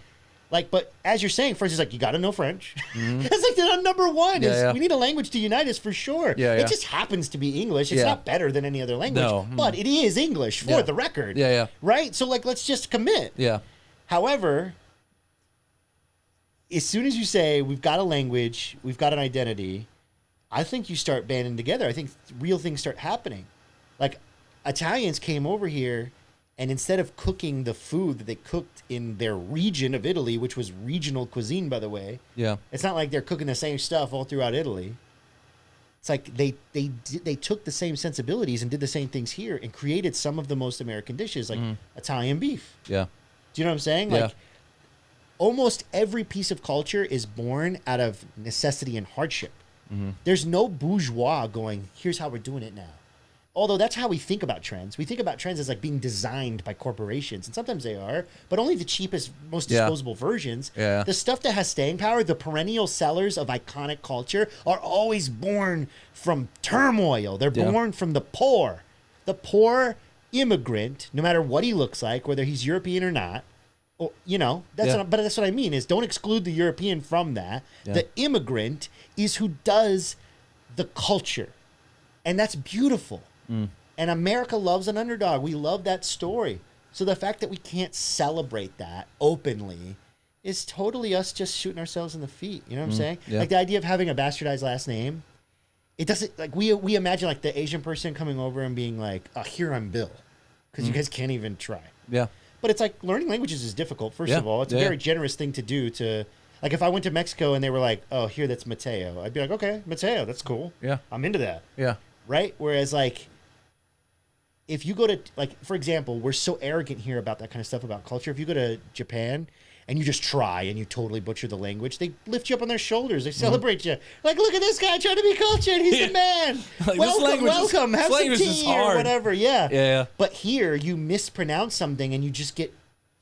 Speaker 5: Like, but as you're saying, first it's like, you got to know French. It's like the number one is we need a language to unite us for sure. It just happens to be English. It's not better than any other language, but it is English for the record. Right? So like, let's just commit. However, as soon as you say we've got a language, we've got an identity, I think you start banding together. I think real things start happening. Like Italians came over here, and instead of cooking the food that they cooked in their region of Italy, which was regional cuisine, by the way, it's not like they're cooking the same stuff all throughout Italy. It's like they took the same sensibilities and did the same things here and created some of the most American dishes, like Italian beef. Do you know what I'm saying? Like almost every piece of culture is born out of necessity and hardship. There's no bourgeois going, here's how we're doing it now. Although that's how we think about trends. We think about trends as like being designed by corporations, and sometimes they are, but only the cheapest, most disposable versions. The stuff that has staying power, the perennial sellers of iconic culture, are always born from turmoil. They're born from the poor. The poor immigrant, no matter what he looks like, whether he's European or not, or, you know, but that's what I mean is don't exclude the European from that. The immigrant is who does the culture, and that's beautiful. And America loves an underdog. We love that story. So the fact that we can't celebrate that openly is totally us just shooting ourselves in the feet. You know what I'm saying? Like the idea of having a bastardized last name, it doesn't, like we imagine like the Asian person coming over and being like, oh, here I'm Bill. Because you guys can't even try. But it's like learning languages is difficult, first of all. It's a very generous thing to do to, like if I went to Mexico and they were like, oh, here, that's Mateo. I'd be like, okay, Mateo, that's cool. I'm into that. Right? Whereas like, if you go to, like, for example, we're so arrogant here about that kind of stuff, about culture. If you go to Japan and you just try and you totally butcher the language, they lift you up on their shoulders. They celebrate you. Like, look at this guy trying to be cultured. He's the man. Like, welcome. Have some tea or whatever. But here, you mispronounce something and you just get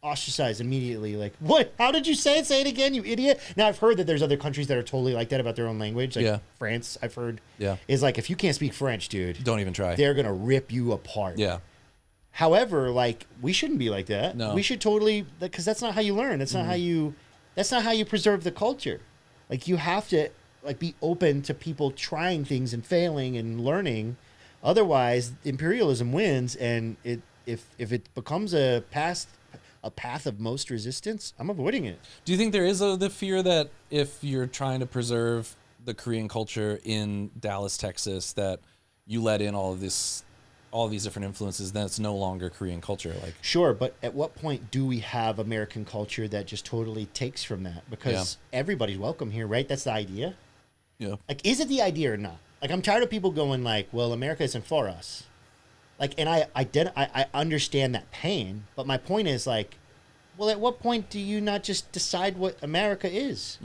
Speaker 5: ostracized immediately. Like, what? How did you say it? Say it again, you idiot. Now, I've heard that there's other countries that are totally like that about their own language. Like France, I've heard, is like, if you can't speak French, dude,
Speaker 1: don't even try.
Speaker 5: They're going to rip you apart. However, like, we shouldn't be like that. We should totally, because that's not how you learn. That's not how you preserve the culture. Like, you have to, like, be open to people trying things and failing and learning. Otherwise, imperialism wins, and if it becomes a path of most resistance, I'm avoiding it.
Speaker 1: Do you think there is the fear that if you're trying to preserve the Korean culture in Dallas, Texas, that you let in all these different influences, then it's no longer Korean culture? Like,
Speaker 5: sure, but at what point do we have American culture that just totally takes from that? Because everybody's welcome here, right? That's the idea. Like, is it the idea or not? Like, I'm tired of people going like, well, America isn't for us. Like, and I understand that pain, but my point is like, well, at what point do you not just decide what America is?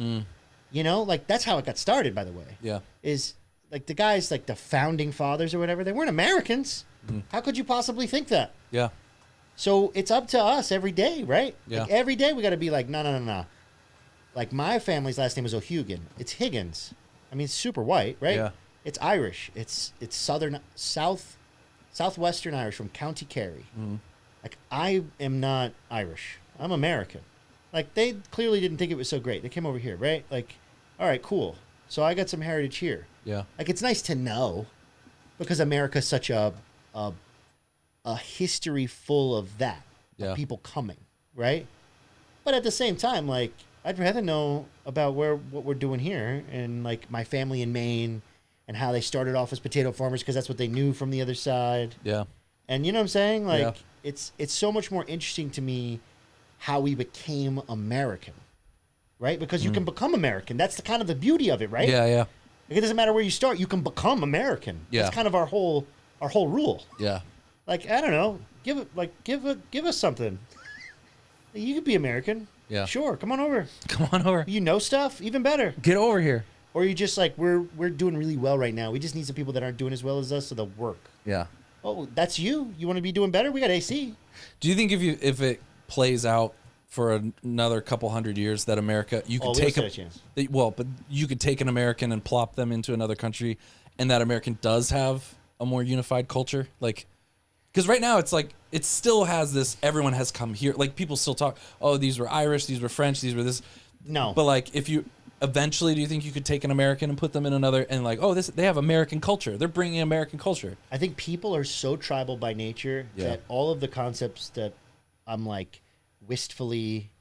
Speaker 5: You know, like that's how it got started, by the way. Is like the guys, like the founding fathers or whatever, they weren't Americans. How could you possibly think that? So it's up to us every day, right? Like every day we got to be like, no. Like my family's last name is O'Hugan. It's Higgins. I mean, it's super white, right? It's Irish. It's southwestern Irish from County Kerry. Like, I am not Irish. I'm American. Like, they clearly didn't think it was so great. They came over here, right? Like, all right, cool. So I got some heritage here. Like, it's nice to know because America's such a history full of that. Of people coming, right? But at the same time, like, I'd rather know about what we're doing here and, like, my family in Maine and how they started off as potato farmers because that's what they knew from the other side. And you know what I'm saying? Like, it's so much more interesting to me how we became American, right? Because you can become American. That's the kind of the beauty of it, right? Like, it doesn't matter where you start. You can become American. That's kind of our whole rule. Like, I don't know. Give us something. You could be American. Sure. Come on over. You know stuff? Even better.
Speaker 1: Get over here.
Speaker 5: Or you just like, we're doing really well right now. We just need some people that aren't doing as well as us, so they'll work. Oh, that's you? You want to be doing better? We got AC.
Speaker 1: Do you think if it plays out for another couple hundred years that America you could take
Speaker 5: a chance.
Speaker 1: But you could take an American and plop them into another country, and that American does have a more unified culture, like. Because right now it's like it still has this. Everyone has come here. Like people still talk. Oh, these were Irish. These were French. These were this.
Speaker 5: No.
Speaker 1: But like, if you eventually, do you think you could take an American and put them in another and like, oh, they have American culture. They're bringing American culture.
Speaker 5: I think people are so tribal by nature that all of the concepts that I'm like wistfully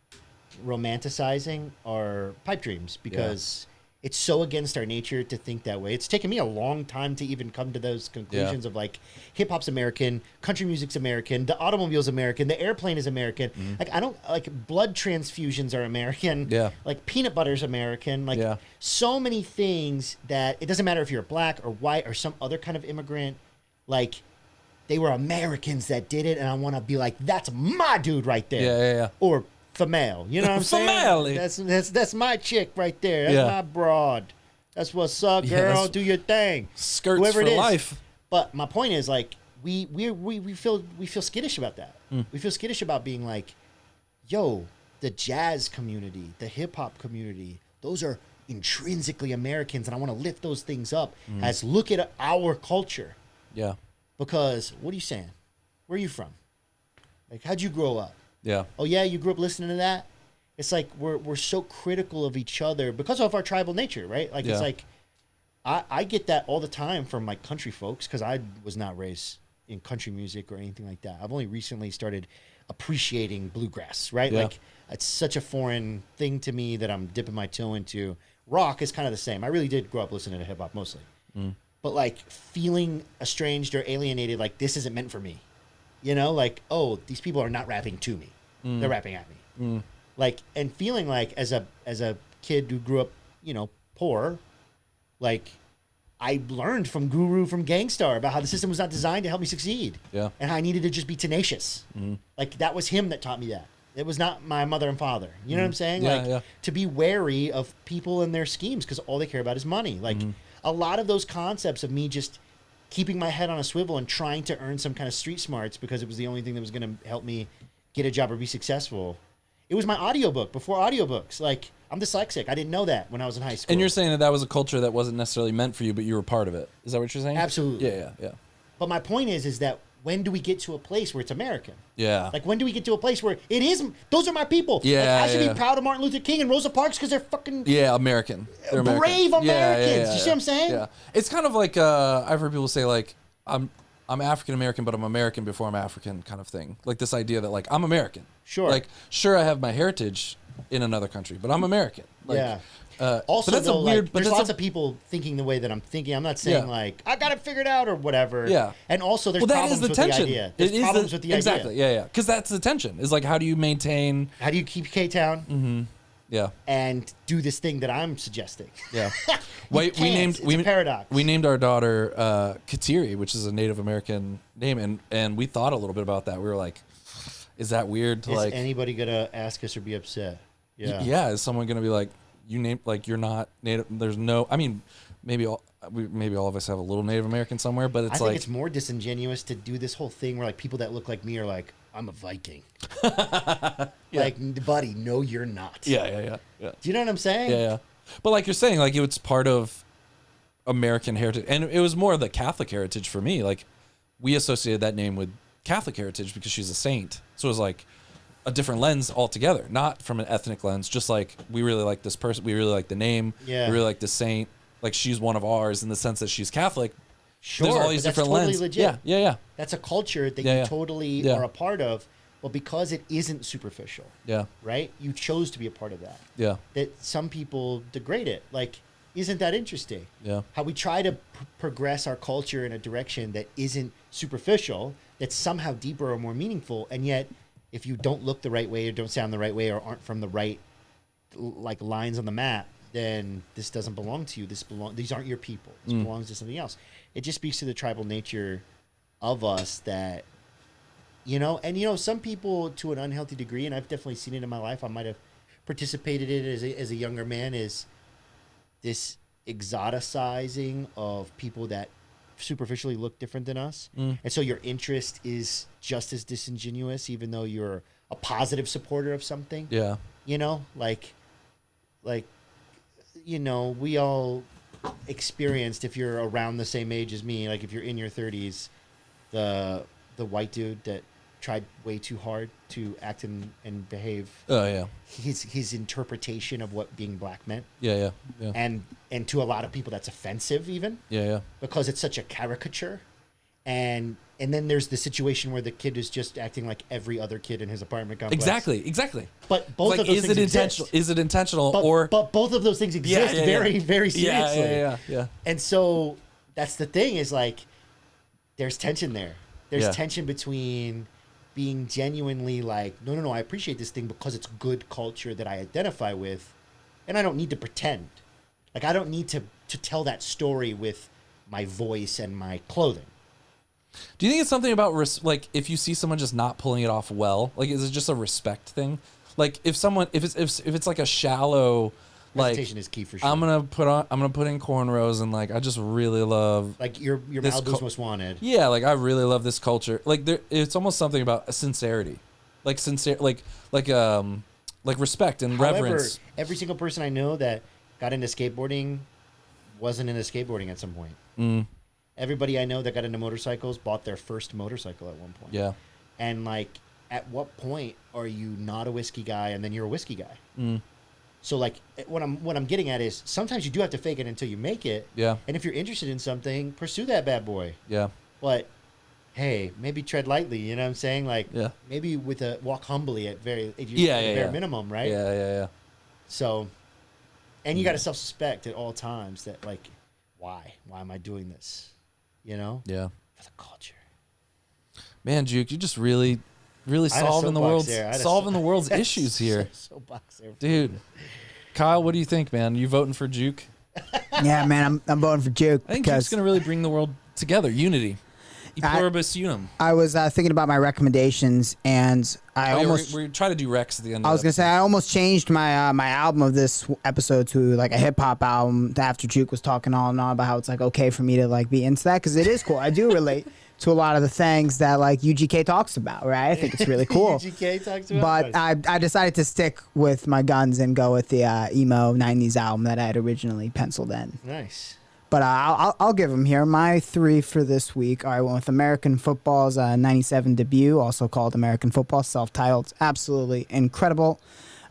Speaker 5: romanticizing are pipe dreams because. It's so against our nature to think that way. It's taken me a long time to even come to those conclusions of like hip hop's American, country music's American, the automobile's American, the airplane is American. Like I don't like blood transfusions are American.
Speaker 1: Yeah.
Speaker 5: Like peanut butter's American. Like so many things that it doesn't matter if you're black or white or some other kind of immigrant. Like they were Americans that did it, and I want to be like, that's my dude right there.
Speaker 1: Yeah.
Speaker 5: Or female, you know what I'm saying? That's my chick right there. That's my broad. That's what's up, girl. Do your thing.
Speaker 1: Skirts
Speaker 5: Whoever
Speaker 1: for
Speaker 5: it is.
Speaker 1: life.
Speaker 5: But my point is, like, we feel skittish about that. We feel skittish about being like, yo, the jazz community, the hip hop community, those are intrinsically Americans, and I want to lift those things up as look at our culture.
Speaker 1: Yeah.
Speaker 5: Because what are you saying? Where are you from? Like, how'd you grow up?
Speaker 1: Yeah.
Speaker 5: Oh yeah, you grew up listening to that. It's like we're so critical of each other because of our tribal nature, right? Like it's like I get that all the time from my country folks because I was not raised in country music or anything like that. I've only recently started appreciating bluegrass, right?
Speaker 1: Yeah.
Speaker 5: Like it's such a foreign thing to me that I'm dipping my toe into. Rock is kind of the same. I really did grow up listening to hip hop mostly, but like feeling estranged or alienated, like this isn't meant for me. You know, like, oh, these people are not rapping to me. They're rapping at me. Like, and feeling like as a kid who grew up, you know, poor, like I learned from Guru from Gangstar about how the system was not designed to help me succeed.
Speaker 1: Yeah.
Speaker 5: And how I needed to just be tenacious. Like that was him that taught me that. It was not my mother and father. You know what I'm saying?
Speaker 1: Yeah,
Speaker 5: like to be wary of people and their schemes because all they care about is money. Like a lot of those concepts of me just keeping my head on a swivel and trying to earn some kind of street smarts because it was the only thing that was going to help me get a job or be successful. It was my audiobook before audiobooks. Like, I'm dyslexic. I didn't know that when I was in high school.
Speaker 1: And you're saying that was a culture that wasn't necessarily meant for you, but you were part of it. Is that what you're saying?
Speaker 5: Absolutely.
Speaker 1: Yeah.
Speaker 5: But my point is that when do we get to a place where it's American?
Speaker 1: Yeah.
Speaker 5: Like, when do we get to a place where it is, those are my people.
Speaker 1: Yeah,
Speaker 5: like, I should be proud of Martin Luther King and Rosa Parks because they're fucking
Speaker 1: American. They're
Speaker 5: brave Americans.
Speaker 1: Yeah,
Speaker 5: You see what I'm saying?
Speaker 1: Yeah. It's kind of like, I've heard people say, like, I'm African American, but I'm American before I'm African, kind of thing. Like this idea that like I'm American.
Speaker 5: Sure.
Speaker 1: Like sure, I have my heritage in another country, but I'm American. Like,
Speaker 5: also,
Speaker 1: but that's
Speaker 5: though,
Speaker 1: a weird.
Speaker 5: like,
Speaker 1: but
Speaker 5: there's
Speaker 1: that's
Speaker 5: lots of people thinking the way that I'm thinking. I'm not saying like I got it figured out or whatever.
Speaker 1: Yeah.
Speaker 5: And also, there's
Speaker 1: that
Speaker 5: problems
Speaker 1: is the
Speaker 5: with
Speaker 1: tension.
Speaker 5: the idea. There's problems with the
Speaker 1: exactly.
Speaker 5: idea.
Speaker 1: Yeah. Because that's the tension. Is like how do you maintain?
Speaker 5: How do you keep K-Town?
Speaker 1: Mm-hmm. Yeah.
Speaker 5: And do this thing that I'm suggesting.
Speaker 1: Yeah.
Speaker 5: It's a paradox.
Speaker 1: We named our daughter Kateri, which is a Native American name, and we thought a little bit about that. We were like, is that weird to
Speaker 5: Is anybody gonna ask us or be upset? Yeah.
Speaker 1: Yeah. Is someone gonna be like, you name like you're not Native? There's no. I mean, maybe all of us have a little Native American somewhere, but
Speaker 5: I think it's more disingenuous to do this whole thing where like people that look like me are like, I'm a Viking. Like, buddy, no, you're not.
Speaker 1: Yeah.
Speaker 5: Do you know what I'm saying?
Speaker 1: Yeah. But like you're saying, like it's part of American heritage, and it was more of the Catholic heritage for me. Like we associated that name with Catholic heritage because she's a saint, so it was like a different lens altogether, not from an ethnic lens. Just like we really like this person, we really like the name, we really like the saint. Like she's one of ours in the sense that she's Catholic.
Speaker 5: Sure,
Speaker 1: there's all these
Speaker 5: but that's
Speaker 1: different
Speaker 5: totally
Speaker 1: lenses.
Speaker 5: legit.
Speaker 1: Yeah.
Speaker 5: That's a culture that you totally are a part of, but because it isn't superficial, right? You chose to be a part of that.
Speaker 1: Yeah.
Speaker 5: That some people degrade it. Like, isn't that interesting?
Speaker 1: Yeah.
Speaker 5: How we try to progress our culture in a direction that isn't superficial, that's somehow deeper or more meaningful, and yet if you don't look the right way or don't sound the right way or aren't from the right like lines on the map, then this doesn't belong to you. These aren't your people. This belongs to something else. It just speaks to the tribal nature of us that, you know, and, you know, some people to an unhealthy degree, and I've definitely seen it in my life, I might have participated in it as a younger man, is this exoticizing of people that superficially look different than us, and so your interest is just as disingenuous, even though you're a positive supporter of something.
Speaker 1: Yeah.
Speaker 5: You know, like, you know, we all experienced, if you're around the same age as me, like if you're in your 30s, the white dude that tried way too hard to act and behave.
Speaker 1: Oh yeah.
Speaker 5: His interpretation of what being black meant.
Speaker 1: Yeah.
Speaker 5: And to a lot of people that's offensive even.
Speaker 1: Yeah.
Speaker 5: Because it's such a caricature. And then there's the situation where the kid is just acting like every other kid in his apartment complex.
Speaker 1: Exactly.
Speaker 5: But both
Speaker 1: Like,
Speaker 5: of those
Speaker 1: is
Speaker 5: things
Speaker 1: it
Speaker 5: exist.
Speaker 1: intentional? Is it intentional
Speaker 5: But both of those things exist very, very seriously.
Speaker 1: Yeah.
Speaker 5: And so that's the thing is like, there's tension there. There's
Speaker 1: Yeah.
Speaker 5: tension between being genuinely like, no, I appreciate this thing because it's good culture that I identify with, and I don't need to pretend. Like, I don't need to tell that story with my voice and my clothing.
Speaker 1: Do you think it's something about like if you see someone just not pulling it off well, like is it just a respect thing? Like if it's like a shallow, like
Speaker 5: Presentation is key for sure.
Speaker 1: I'm gonna put in cornrows and like I just really love
Speaker 5: like your
Speaker 1: this
Speaker 5: Malibu's Most Wanted.
Speaker 1: Yeah, like I really love this culture. Like it's almost something about sincerity, like like respect and
Speaker 5: However,
Speaker 1: reverence.
Speaker 5: every single person I know that got into skateboarding wasn't into skateboarding at some point. Everybody I know that got into motorcycles bought their first motorcycle at one point.
Speaker 1: Yeah.
Speaker 5: And like, at what point are you not a whiskey guy and then you're a whiskey guy? So like, what I'm getting at is sometimes you do have to fake it until you make it.
Speaker 1: Yeah.
Speaker 5: And if you're interested in something, pursue that bad boy.
Speaker 1: Yeah.
Speaker 5: But hey, maybe tread lightly. You know what I'm saying? Like,
Speaker 1: Yeah.
Speaker 5: maybe with a walk humbly at bare minimum, right?
Speaker 1: Yeah.
Speaker 5: So, and you got to self-suspect at all times that like, why am I doing this? You know?
Speaker 1: Yeah.
Speaker 5: For the culture.
Speaker 1: Man, Juke, you're just really solving the world's issues here.
Speaker 5: Soapbox there.
Speaker 1: Dude. Kyle, what do you think, man? You voting for Juke?
Speaker 3: Yeah, man, I'm voting for Juke
Speaker 1: I think
Speaker 3: because
Speaker 1: Juke's going to really bring the world together. Unity. E pluribus unum.
Speaker 3: I was thinking about my recommendations, and
Speaker 1: we're trying to do Rex at the end.
Speaker 3: I was gonna say I almost changed my my album of this episode to like a hip hop album after Juke was talking all and on about how it's like okay for me to like be into that because it is cool. I do relate to a lot of the things that like UGK talks about, right? I think it's really cool.
Speaker 5: UGK talks about.
Speaker 3: But I decided to stick with my guns and go with the emo '90s album that I had originally penciled in.
Speaker 5: Nice.
Speaker 3: But I'll give them here. My 3 for this week. I went with American Football's 97 debut, also called American Football, self-titled. It's absolutely incredible.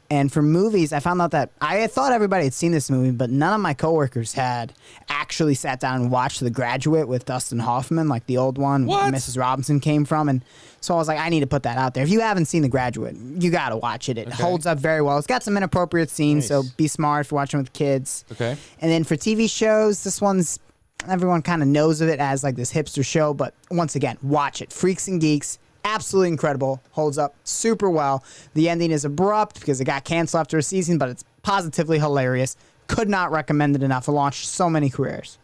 Speaker 3: And for movies, I found out that I thought everybody had seen this movie, but none of my coworkers had actually sat down and watched The Graduate with Dustin Hoffman, like the old one where Mrs. Robinson came from. And so I was like, I need to put that out there. If you haven't seen The Graduate, you got to watch it. It holds up very well. It's got some inappropriate scenes, so be smart if you're watching with kids.
Speaker 1: Okay.
Speaker 3: And then for TV shows, this one's, everyone kind of knows of it as like this hipster show, but once again, watch it. Freaks and Geeks. Absolutely incredible. Holds up super well. The ending is abrupt because it got canceled after a season, but it's positively hilarious. Could not recommend it enough. It launched so many careers.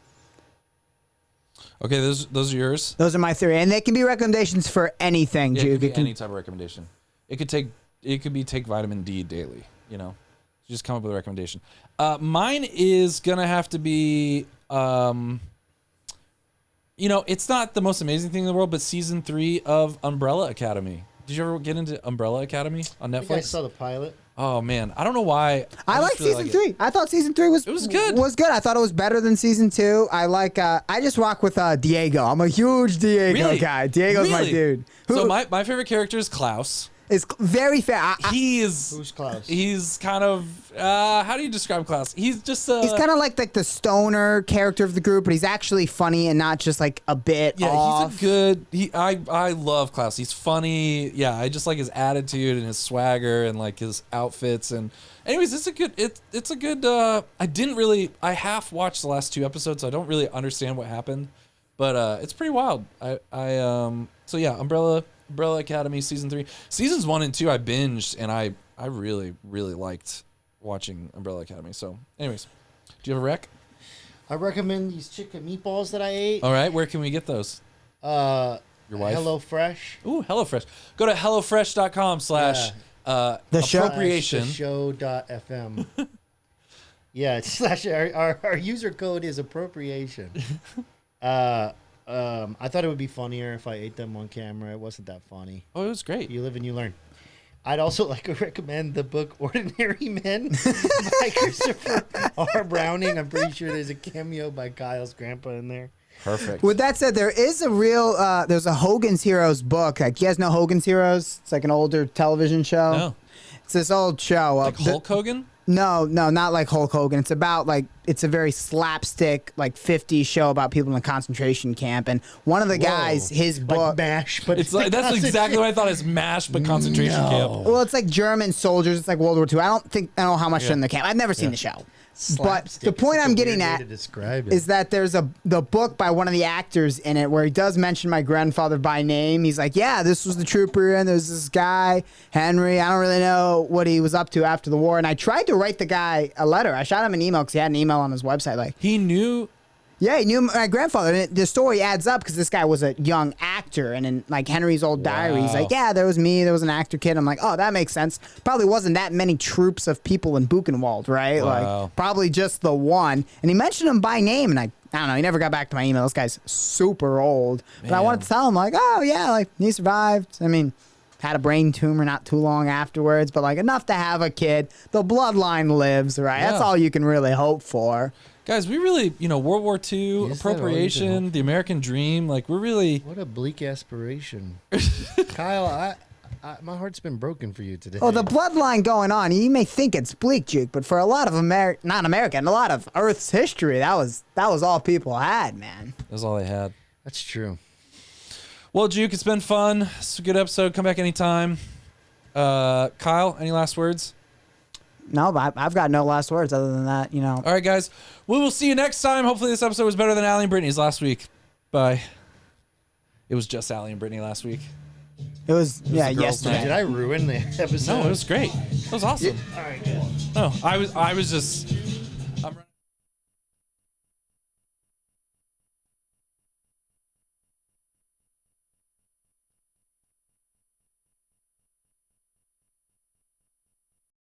Speaker 1: Okay, those are yours.
Speaker 3: Those are my 3, and they can be recommendations for anything,
Speaker 1: Yeah,
Speaker 3: Juke.
Speaker 1: it could be any type of recommendation. It could be take vitamin D daily. You know, just come up with a recommendation. Mine is gonna have to be. You know, it's not the most amazing thing in the world, but season 3 of Umbrella Academy. Did you ever get into Umbrella Academy on Netflix?
Speaker 5: I think I saw the pilot.
Speaker 1: Oh man, I don't know why.
Speaker 3: I like season 3. I thought season 3 was
Speaker 1: good.
Speaker 3: Was good. I thought it was better than season 2. I like. I just rock with Diego. I'm a huge Diego guy. Diego's my dude.
Speaker 1: So my favorite character is Klaus.
Speaker 3: Is very fair.
Speaker 5: Who's Klaus?
Speaker 1: He's kind of how do you describe Klaus? He's just
Speaker 3: he's kind of like the stoner character of the group, but he's actually funny and not just like a bit off.
Speaker 1: He's a good. I love Klaus. He's funny. Yeah, I just like his attitude and his swagger and like his outfits. And anyways, it's a good. I half watched the last 2 episodes, so I don't really understand what happened, but it's pretty wild. So yeah, Umbrella Academy season 3, seasons 1 and 2 I binged, and I really liked watching Umbrella Academy. So anyways, do you have a rec?
Speaker 5: I recommend these chicken meatballs that I ate.
Speaker 1: All right, where can we get those?
Speaker 5: Your
Speaker 1: wife?
Speaker 5: HelloFresh.
Speaker 1: Ooh, HelloFresh. Go to hellofresh.com/appropriation.
Speaker 5: Show.fm. Yeah, / our user code is appropriation. I thought it would be funnier if I ate them on camera. It wasn't that funny.
Speaker 1: Oh, it was great.
Speaker 5: You live and you learn. I'd also like to recommend the book Ordinary Men by Christopher R. Browning. I'm pretty sure there's a cameo by Kyle's grandpa in there.
Speaker 1: Perfect.
Speaker 3: With that said, there is a real, there's a Hogan's Heroes book. Like, you guys know Hogan's Heroes? It's like an older television show.
Speaker 1: No.
Speaker 3: It's this old show.
Speaker 1: Like Hulk Hogan?
Speaker 3: No, not like Hulk Hogan. It's about like it's a very slapstick like 50s show about people in a concentration camp. And one of the guys, his book,
Speaker 5: like MASH, but
Speaker 1: It's like that's exactly what I thought. Is MASH, but concentration camp.
Speaker 3: well, it's like German soldiers. It's like World War II. I don't know how much in the camp. I've never seen the show. But
Speaker 5: Slapstick.
Speaker 3: the point
Speaker 5: It's
Speaker 3: I'm
Speaker 5: a
Speaker 3: getting
Speaker 5: weird way
Speaker 3: at
Speaker 5: to describe it.
Speaker 3: is that there's the book by one of the actors in it where he does mention my grandfather by name. He's like, yeah, this was the trooper, and there's this guy, Henry. I don't really know what he was up to after the war. And I tried to write the guy a letter. I shot him an email because he had an email on his website. Like,
Speaker 1: He knew.
Speaker 3: yeah, he knew my grandfather. And the story adds up because this guy was a young actor. And in like Henry's old diary, he's like, yeah, there was me. There was an actor kid. I'm like, oh, that makes sense. Probably wasn't that many troops of people in Buchenwald, right?
Speaker 1: Wow.
Speaker 3: Like, probably just the one. And he mentioned him by name. And I don't know. He never got back to my email. This guy's super old. But I
Speaker 1: Man.
Speaker 3: wanted to tell him, like, oh, yeah, like, he survived. I mean, had a brain tumor not too long afterwards, but like enough to have a kid. The bloodline lives, right? That's
Speaker 1: Yeah.
Speaker 3: all you can really hope for.
Speaker 1: Guys, we really, World War II,
Speaker 5: Is that all you can
Speaker 1: appropriation,
Speaker 5: hope
Speaker 1: the American dream, like we're really.
Speaker 5: What a bleak aspiration. Kyle, I my heart's been broken for you today.
Speaker 3: Oh, the bloodline going on. You may think it's bleak, Juke, but for a lot of not American, a lot of Earth's history, that was all people had, man.
Speaker 1: That's all they had.
Speaker 5: That's true.
Speaker 1: Well, Juke, it's been fun. It's a good episode. Come back anytime. Kyle, any last words?
Speaker 3: No, but I've got no last words other than that,
Speaker 1: All right, guys. We will see you next time. Hopefully this episode was better than Allie and Brittany's last week. Bye. It was just Allie and Brittany last week.
Speaker 3: It was
Speaker 1: the girls'
Speaker 3: yesterday.
Speaker 5: Did I ruin the episode?
Speaker 1: No, it was great. It was awesome.
Speaker 5: All right, good.
Speaker 1: No, I was just